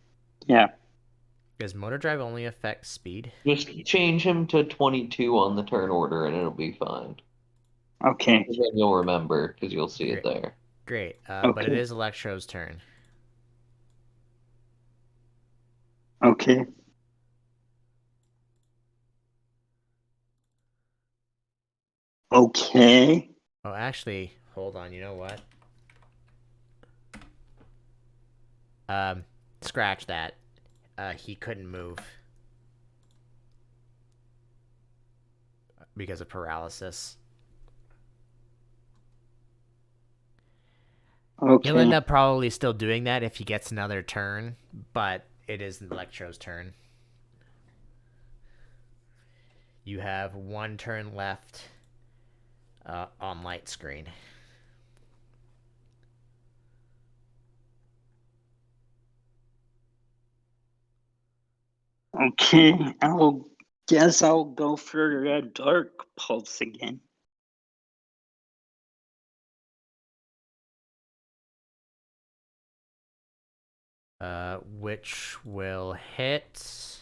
Yeah. Does motor drive only affect speed? Just change him to 22 on the turn order and it'll be fine. Okay. And then you'll remember because you'll see it Great. there. Great. But it Okay. is Electro's turn. Okay. Okay. Oh, actually, hold on. You know what? Um, Scratch that. He couldn't move because of paralysis. He'll Okay. end up probably still doing that if he gets another turn, but it is Electro's turn. You have 1 turn left on light screen. Okay. I'll guess I'll go for a dark pulse again. Which will hit.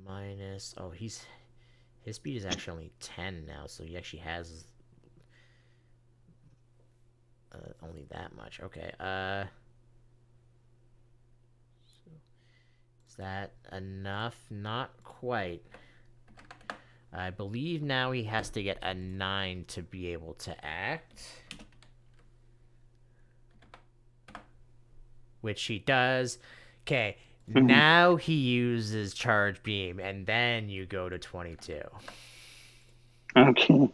Minus. Oh, his speed is actually only 10 now, so he actually has only that much. Okay. Is that enough? Not quite. I believe now he has to get a 9 to be able to act. Which he does. Okay, Mhm. now he uses Charge Beam, and then you go to 22. Okay.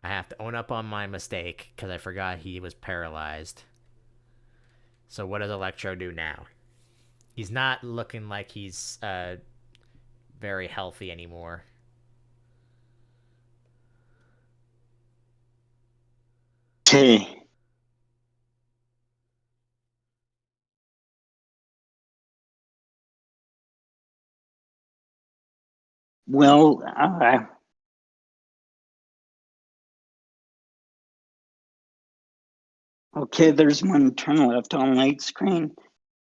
I have to own up on my mistake, because I forgot he was paralyzed. So what does Electro do now? He's not looking like he's very healthy anymore. Okay. Well, okay, there's 1 turn left on light screen.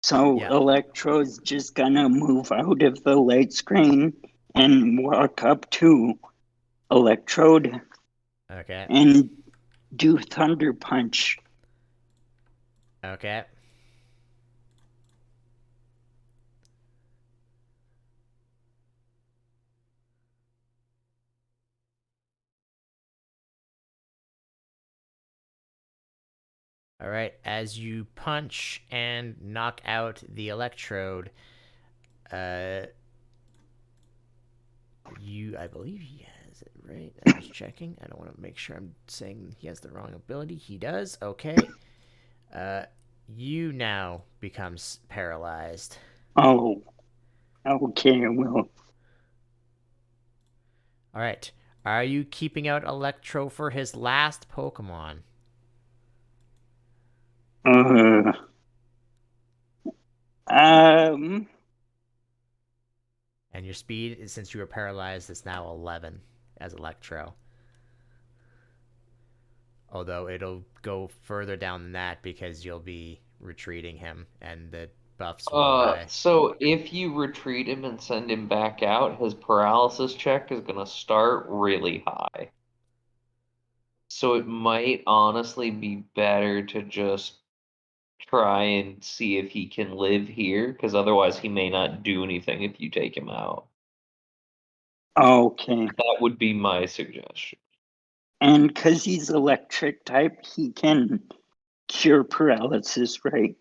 So Yep. Electro's just gonna move out of the light screen and walk up to Electrode Okay. and do Thunder Punch. Okay. All right. As you punch and knock out the Electrode, uh, I believe he has it right. I'm just checking. I don't want to make sure I'm saying he has the wrong ability. He does. Okay. Uh, you now becomes paralyzed. Oh, okay, well, All right. Are you keeping out Electro for his last Pokemon? uh, um, And your speed, since you were paralyzed, is now 11 as Electro. Although it'll go further down than that because you'll be retreating him, and the buffs will go high. So if you retreat him and send him back out, his paralysis check is gonna start really high. So it might honestly be better to just try and see if he can live here, because otherwise he may not do anything if you take him out. Okay. That would be my suggestion. And because he's electric type, he can cure paralysis, right?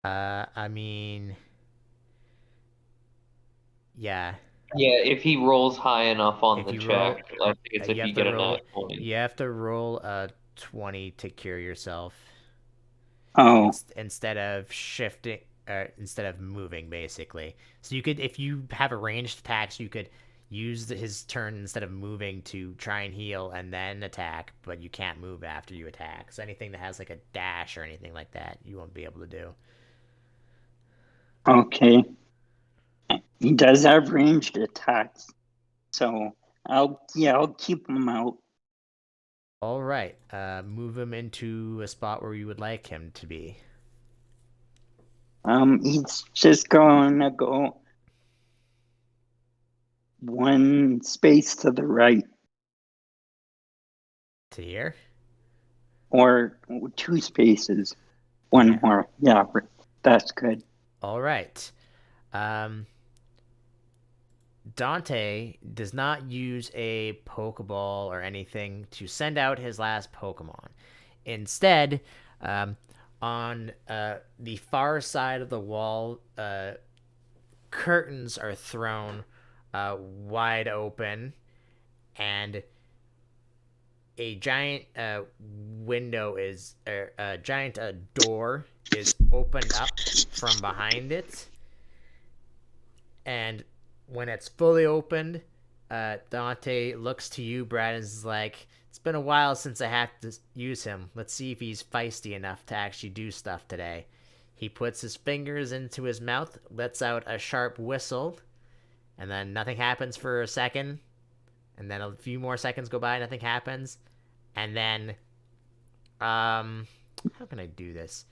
I mean, yeah. Yeah, if he rolls high enough on If the you check, roll, I think it's you if have you to get a roll. nat 20. You have to roll a 20 to cure yourself. Oh, Instead of shifting, instead of moving, basically. So you could, if you have a ranged attacks, you could use his turn instead of moving to try and heal and then attack, but you can't move after you attack. So anything that has like a dash or anything like that, you won't be able to do. okay. He does have ranged attacks, so I'll keep him out. All right, move him into a spot where you would like him to be. He's just gonna go one space to the right, To here? or two spaces. One Yeah. more. Yeah, that's good. All right. Um, Dante does not use a Pokeball or anything to send out his last Pokemon. Instead, on the far side of the wall, curtains are thrown wide open, and a giant window is a giant door is opened up from behind it, and when it's fully opened, Dante looks to you, Brad, and is like, "It's been a while since I had to use him. Let's see if he's feisty enough to actually do stuff today." He puts his fingers into his mouth, lets out a sharp whistle, and then nothing happens for a second. And then a few more seconds go by, nothing happens. And then, how can I do this?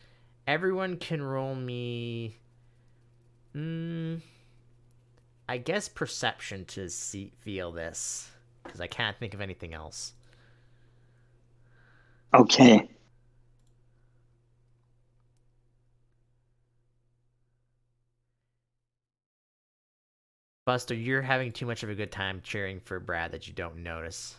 Everyone can roll me. I guess perception to feel this, because I can't think of anything else. Okay. Buster, you're having too much of a good time cheering for Brad that you don't notice.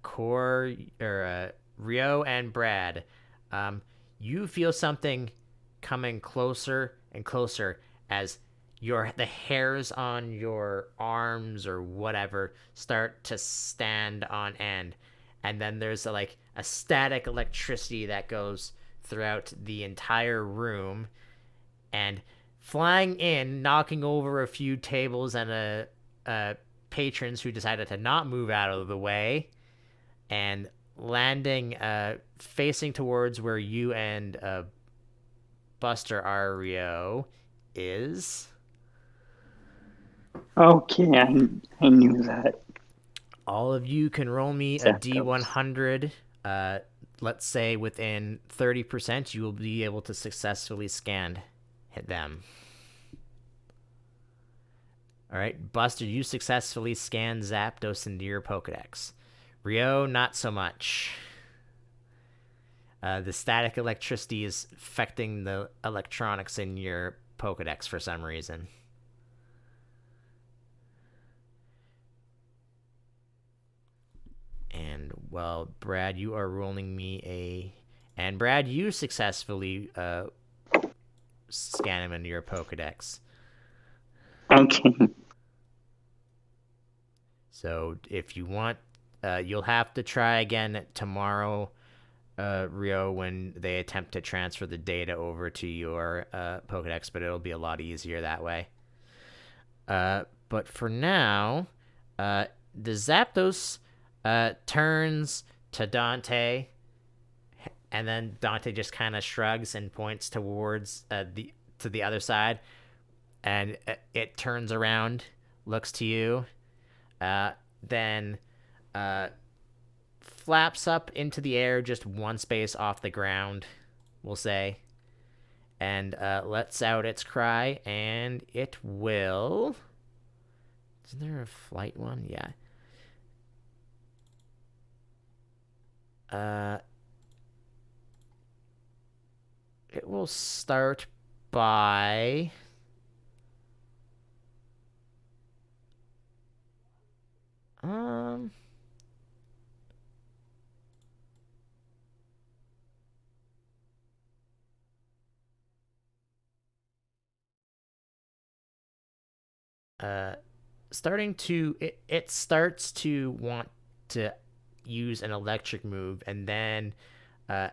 Core or Rio and Brad, um, you feel something coming closer and closer as the hairs on your arms or whatever start to stand on end, and then there's like a static electricity that goes throughout the entire room, and flying in, knocking over a few tables and patrons who decided to not move out of the way, and landing facing towards where you and Buster Ario is. Okay, I knew that. All of you can roll me a Zapdos. D100. Let's say within 30%, you will be able to successfully hit them. All right, Buster, you successfully scanned Zapdos into your Pokedex. Rio, not so much. The static electricity is affecting the electronics in your Pokedex for some reason. And, well, Brad, you are rolling me a. And, Brad, you successfully scan him into your Pokedex. Okay. So, if you want, you'll have to try again tomorrow, Rio, when they attempt to transfer the data over to your Pokedex, but it'll be a lot easier that way. But for now, the Zapdos turns to Dante, and then Dante just kind of shrugs and points towards the other side, and it turns around, looks to you. then flaps up into the air just one space off the ground, we'll say, and lets out its cry, and it will. Isn't there a flight one? Yeah. It will start by um uh it starts to want to use an electric move, and then uh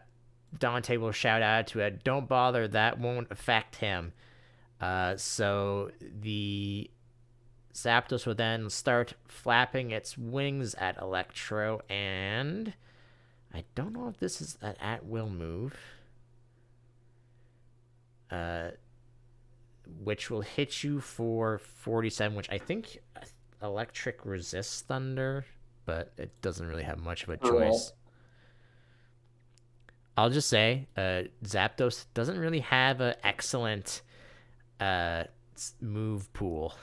Dante will shout out to it, "Don't bother, that won't affect him." So the Zapdos will then start flapping its wings at Electro, and I don't know if this is an at-will move, which will hit you for 47, which I think Electric resists Thunder, but it doesn't really have much of a choice. I'll just say, Zapdos doesn't really have an excellent move pool.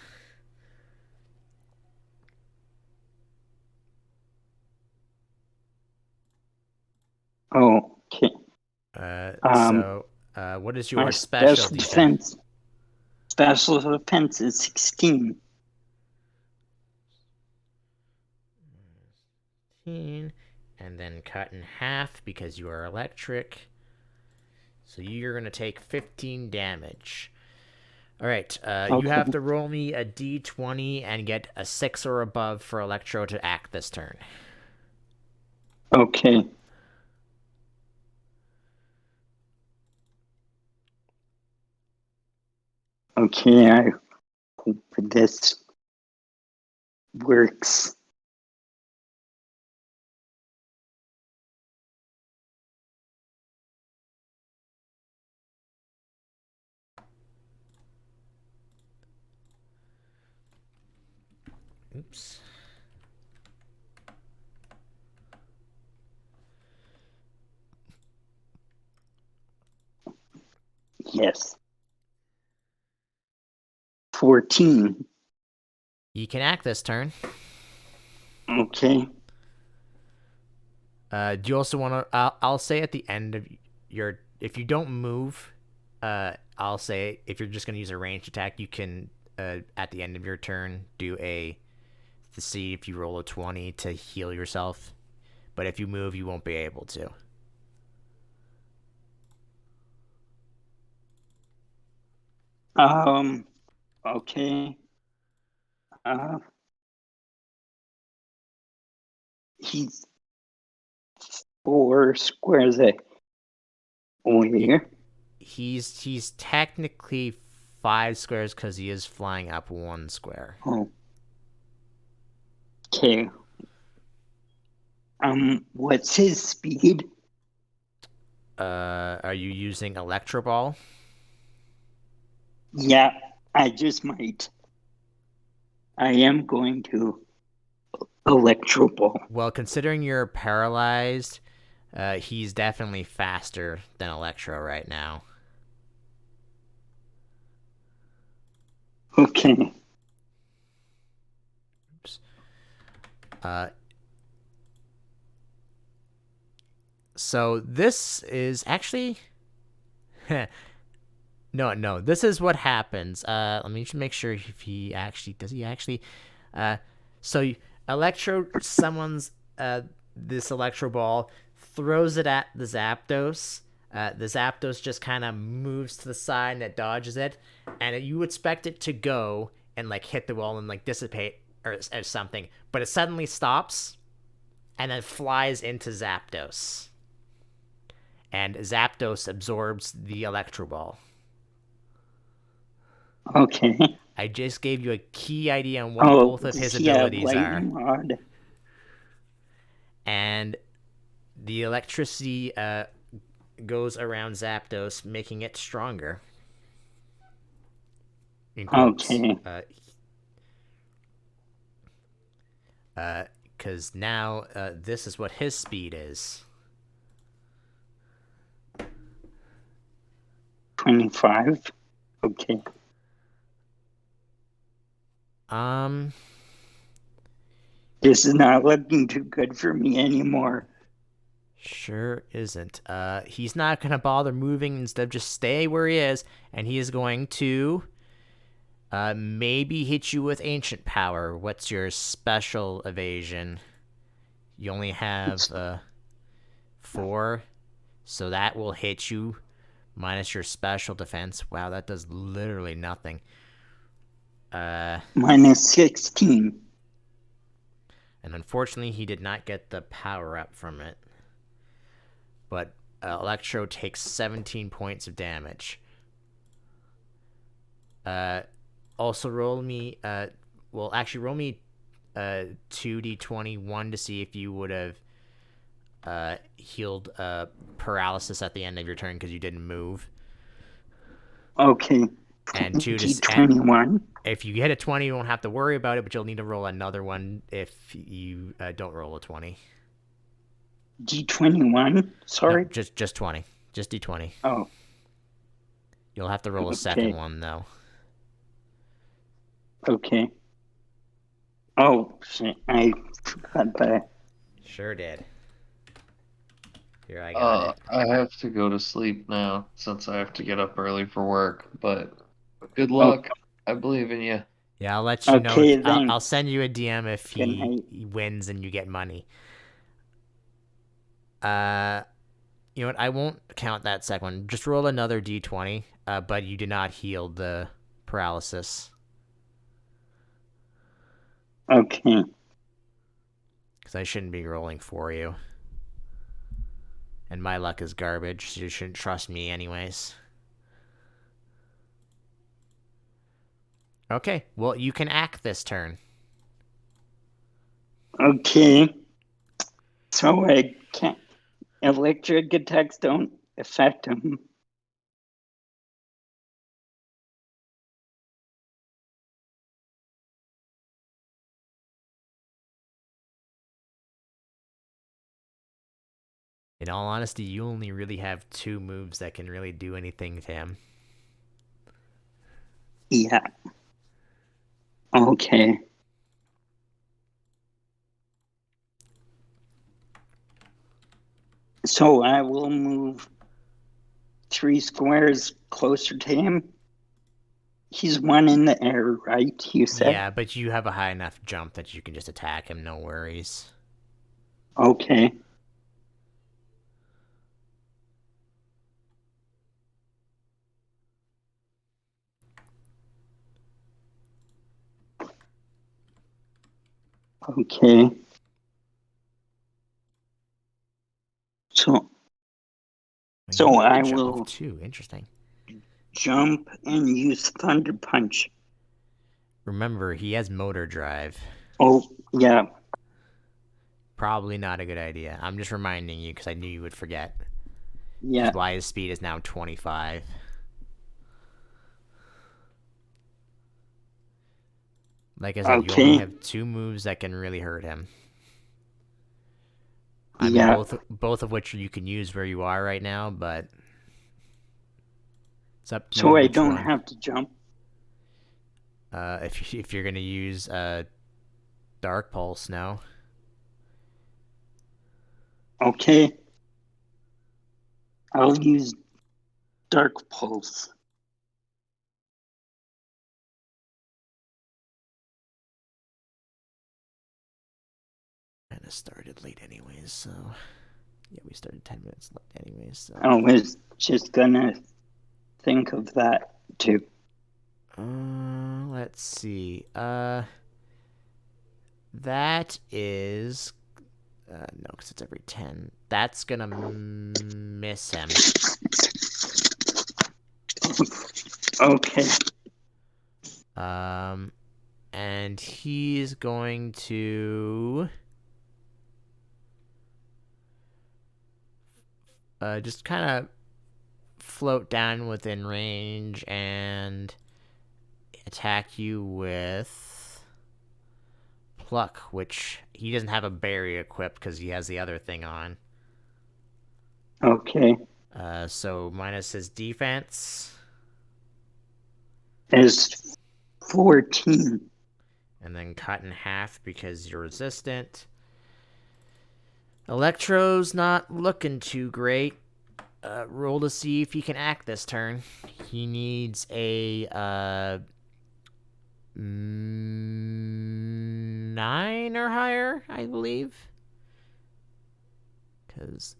Okay. So, what is My your special defense? Special defense is 16. And then cut in half because you are electric. So you're going to take 15 damage. All right, Okay. you have to roll me a d20 and get a 6 or above for Electro to act this turn. Okay. Okay, I hope this works. Oops. Yes. 14. You can act this turn. Okay. Do you also want to? I'll say at the end of your, if you don't move, I'll say if you're just going to use a ranged attack, you can at the end of your turn do to see if you roll a 20 to heal yourself. But if you move, you won't be able to. Okay. He's 4 squares away. He's technically 5 squares because he is flying up 1 square. Oh. Okay. What's his speed? Are you using Electro Ball? Yeah, I just might. I am going to Electro Ball. Well, considering you're paralyzed, he's definitely faster than Electro right now. Okay. Oops. So this is actually no. This is what happens. Let me just make sure if he actually does. He actually. So Electro summons this Electro Ball, throws it at the Zapdos. The Zapdos just kind of moves to the side and it dodges it, and you expect it to go and like hit the wall and like dissipate or something, but it suddenly stops, and then flies into Zapdos, and Zapdos absorbs the Electro Ball. Okay. I just gave you a key idea on what both of his abilities are. Rod? And the electricity goes around Zapdos, making it stronger. In quotes. Okay. Because now this is what his speed is. 25. Okay. This is not looking too good for me anymore. Sure isn't. He's not gonna bother moving. Instead, just stay where he is, and he is going to maybe hit you with ancient power. What's your special evasion? You only have 4, so that will hit you minus your special defense. Wow, that does literally nothing. Minus 16. And unfortunately, he did not get the power up from it. But Electro takes 17 points of damage. Also, roll me. Roll me 2d20, 1 to see if you would have healed paralysis at the end of your turn because you didn't move. Okay. And 2 to D21. if you get a 20, you won't have to worry about it, but you'll need to roll another one if you don't roll a 20. D21. Sorry. No, just 20. Just d20. Oh. You'll have to roll a second one though. Okay. Oh shit! I forgot that. Sure did. Here, I got it. I have to go to sleep now since I have to get up early for work. But good luck. I believe in you. Yeah, I'll let you know. Okay, I'll thanks. send you a DM if Good night. he wins and you get money. You know what? I won't count that second one. Just roll another d20, but you did not heal the paralysis. Okay. Because I shouldn't be rolling for you. And my luck is garbage, so you shouldn't trust me anyways. Okay, well, you can act this turn. Okay. So I can't. Electric attacks don't affect him. In all honesty, you only really have 2 moves that can really do anything to him. Yeah. Okay. So I will move 3 squares closer to him. He's 1 in the air, right? You said? Yeah, but you have a high enough jump that you can just attack him, no worries. Okay. Okay. So You get a I jump of will 2. Interesting. jump and use Thunder Punch. Remember, he has motor drive. Oh, yeah. Probably not a good idea. I'm just reminding you because I knew you would forget. Which Yeah. is why his speed is now 25. Like I said, you only Okay. have 2 moves that can really hurt him. I mean, Yeah. both of which you can use where you are right now, but it's up to So you I which don't one. have to jump. If you're gonna use Dark Pulse now. Okay. I'll use Dark Pulse. Kind of started late anyways, so yeah, we started 10 minutes late anyways. So I was just gonna think of that too. let's see. That is no, because it's every 10. That's gonna miss him. Okay. And he's going to just kind of float down within range and attack you with pluck, which he doesn't have a berry equipped because he has the other thing on. Okay. So minus his defense, Is 14. and then cut in half because you're resistant. Electro's not looking too great. Roll to see if he can act this turn. He needs a 9 or higher, I believe. Because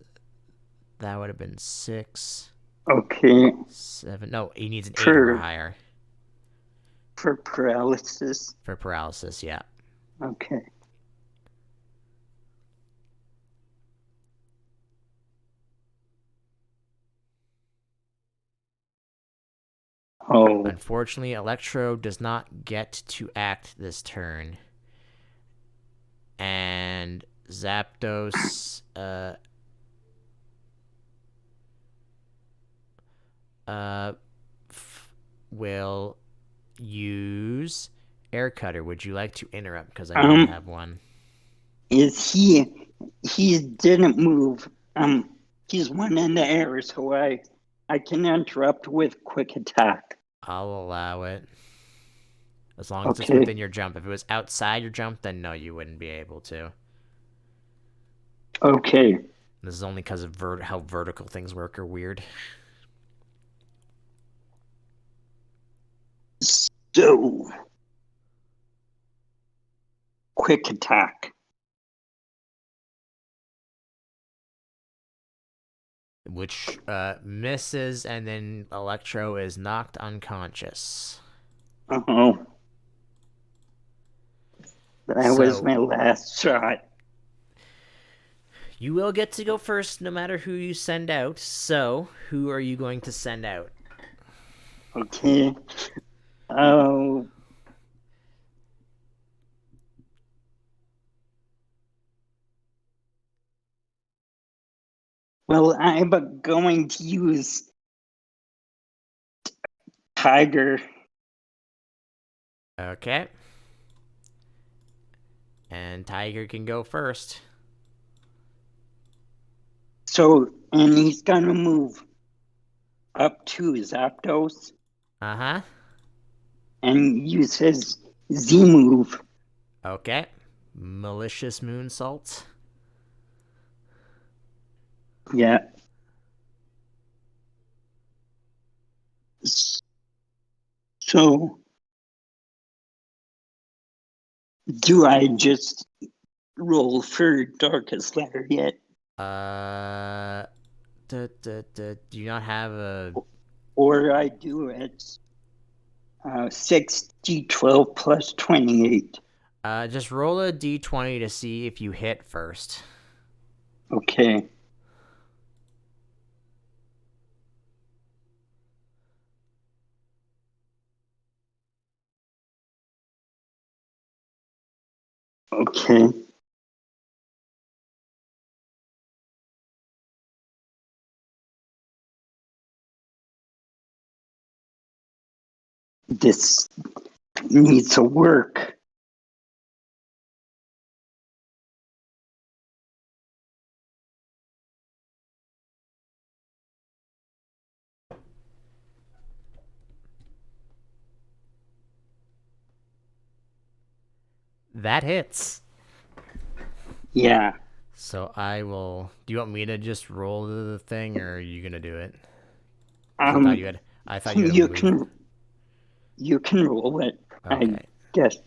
that would have been 6, Okay. 7. No, he needs an 8 or For higher paralysis. for paralysis, yeah. Okay. Oh. Unfortunately, Electro does not get to act this turn. And Zapdos will use Air Cutter. Would you like to interrupt? Because I know you have one. Is he didn't move. He's one in the air, so I can interrupt with quick attack. I'll allow it. As long as it's Okay. within your jump. If it was outside your jump, then no, you wouldn't be able to. Okay. This is only because of how vertical things work are weird. So quick attack. Which misses, and then Electro is knocked unconscious. Oh. That was my last shot. You will get to go first no matter who you send out. So, who are you going to send out? Okay. Oh. Well, I'm going to use Tiger. Okay. And Tiger can go first. So, and he's gonna move up to Zapdos Uh-huh. and use his Z move. Okay. Malicious Moonsault. Yeah. So, do I just roll for Darkest Letter yet? Do you not have a... Or I do it 6d12 plus 28. Just roll a d20 to see if you hit first. Okay. Okay. This needs to work. That hits. Yeah. So I will... Do you want me to just roll the thing, or are you going to do it? I thought you had... I thought you had a move. You can roll it, I Okay. guess.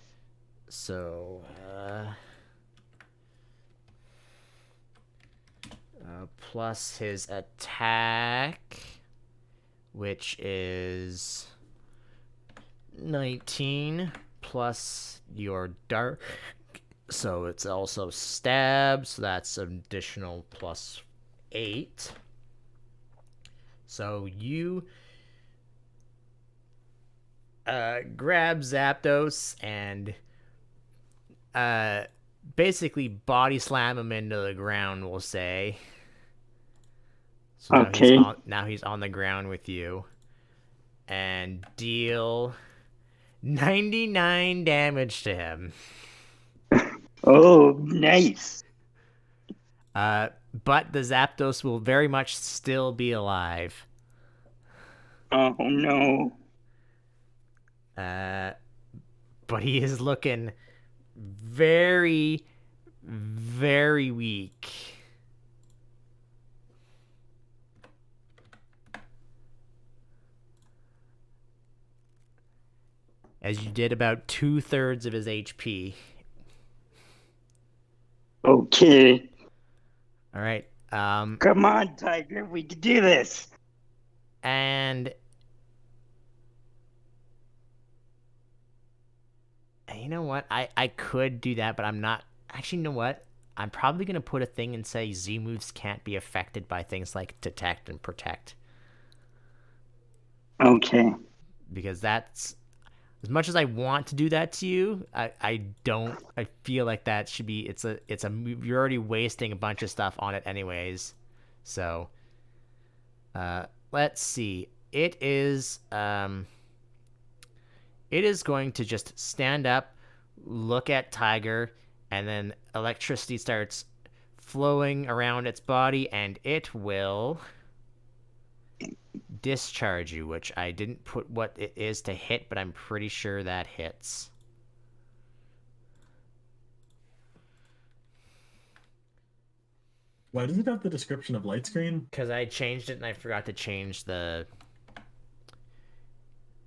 So, plus his attack, which is 19, plus your dart. So it's also stab, so that's an additional plus 8. So you grab Zapdos and basically body slam him into the ground, we'll say. So Okay. now he's on the ground with you. And deal 99 damage to him. Oh, nice. But the Zapdos will very much still be alive. Oh no. Uh, but he is looking very, very weak. As you did about 2/3 of his HP. Okay. All right. Come on, Tiger. We can do this. And you know what? I could do that, but I'm not. Actually, you know what? I'm probably going to put a thing and say Z moves can't be affected by things like detect and protect. Okay. Because that's. As much as I want to do that to you, I don't. I feel like that should be. It's a. You're already wasting a bunch of stuff on it, anyways. So, let's see. It is going to just stand up, look at Tiger, and then electricity starts flowing around its body, and it will discharge you, which I didn't put what it is to hit, but I'm pretty sure that hits. Why does it have the description of light screen? Because I changed it and I forgot to change the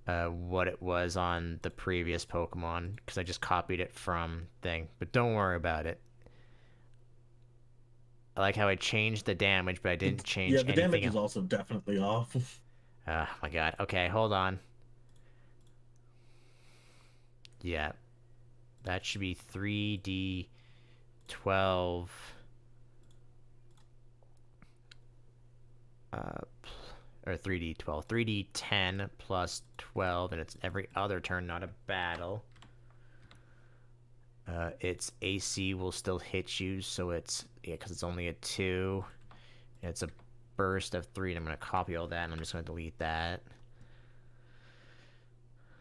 what it was on the previous Pokemon because I just copied it from thing. But don't worry about it. I like how I changed the damage, but I didn't Yeah, change the anything damage is else. also definitely off. Oh my god. Okay, hold on. Yeah, that should be 3d12. Uh, or 3d12. 3d10 plus 12, and it's every other turn, not a battle. Its AC will still hit you, so it's, yeah, because it's only a 2. And it's a burst of 3, and I'm going to copy all that, and I'm just going to delete that.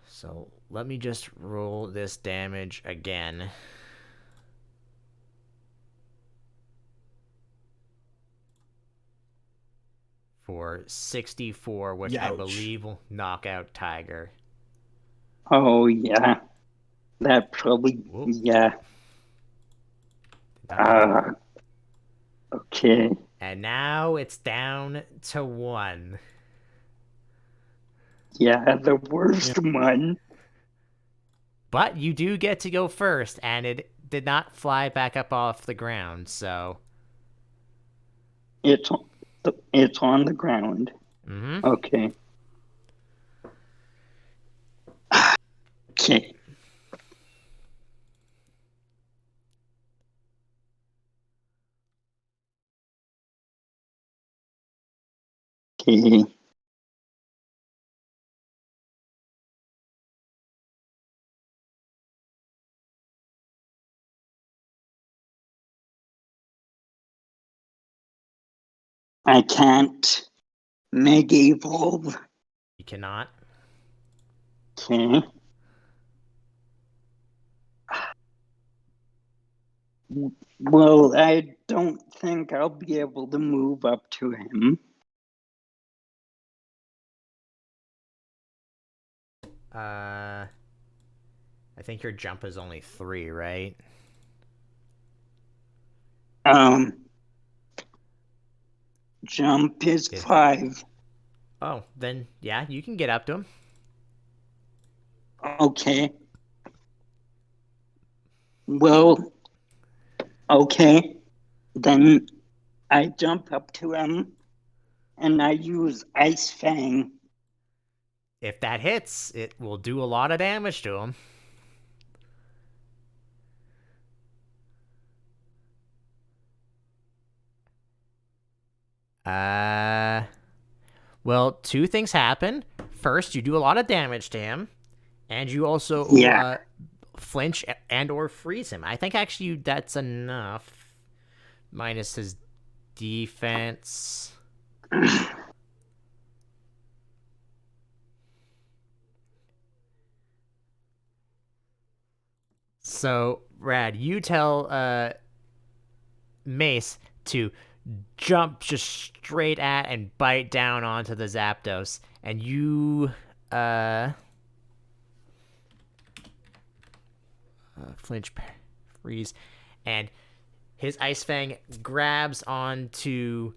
So let me just roll this damage again. For 64, which I Youch. believe will knock out Tiger. Oh yeah. That probably. Whoop. Yeah. Did not mean to. Okay. And now it's down to 1. Yeah, the worst one. But you do get to go first, and it did not fly back up off the ground, so. It's it's on the ground. Mm-hmm. Okay. Okay. Okay. I can't mega evolve. You cannot. Okay. Well, I don't think I'll be able to move up to him. I think your jump is only 3, right? Um, jump is If 5. Oh, then yeah, you can get up to him. Okay. Well, okay. Then I jump up to him and I use Ice Fang. If that hits, it will do a lot of damage to him. Uh, well, two things happen. First, you do a lot of damage to him, and you also Yeah. flinch and or freeze him. I think actually that's enough. Minus his defense. So, Brad, you tell Mace to jump just straight at and bite down onto the Zapdos, and you flinch, freeze, and his Ice Fang grabs onto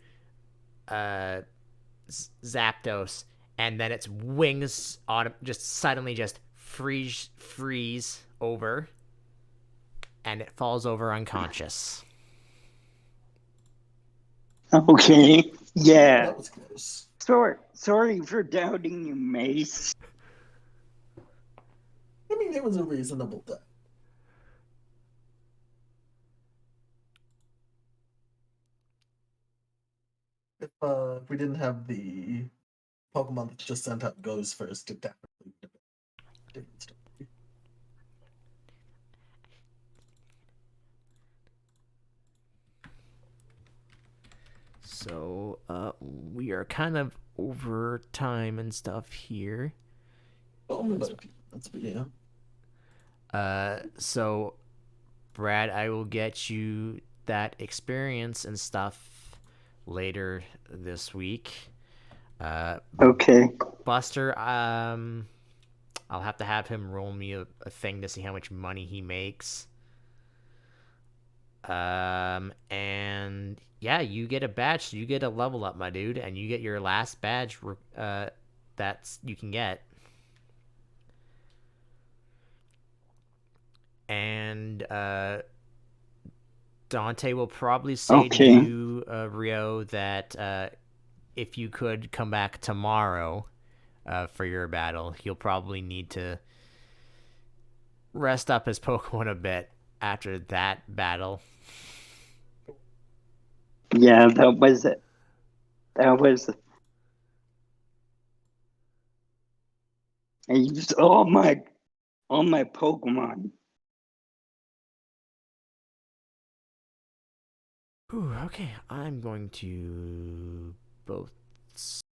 Zapdos, and then its wings just suddenly just freeze over, and it falls over unconscious. Okay. Yeah. That was close. Sorry for doubting you, Mace. I mean, it was a reasonable doubt. If we didn't have the Pokemon that just sent out goes first, it definitely would have been a different story. So, we are kind of over time and stuff here. Only by a few minutes, but yeah. So, Brad, I will get you that experience and stuff later this week. Okay. Buster, I'll have to have him roll me a thing to see how much money he makes. And yeah, you get a badge, so you get a level up, my dude, and you get your last badge that's you can get. And Dante will probably say to Okay. you, Rio, that if you could come back tomorrow for your battle, he'll probably need to rest up his Pokemon a bit after that battle. Yeah, that was it. That was. I used all my Pokemon. Whew, okay, I'm going to both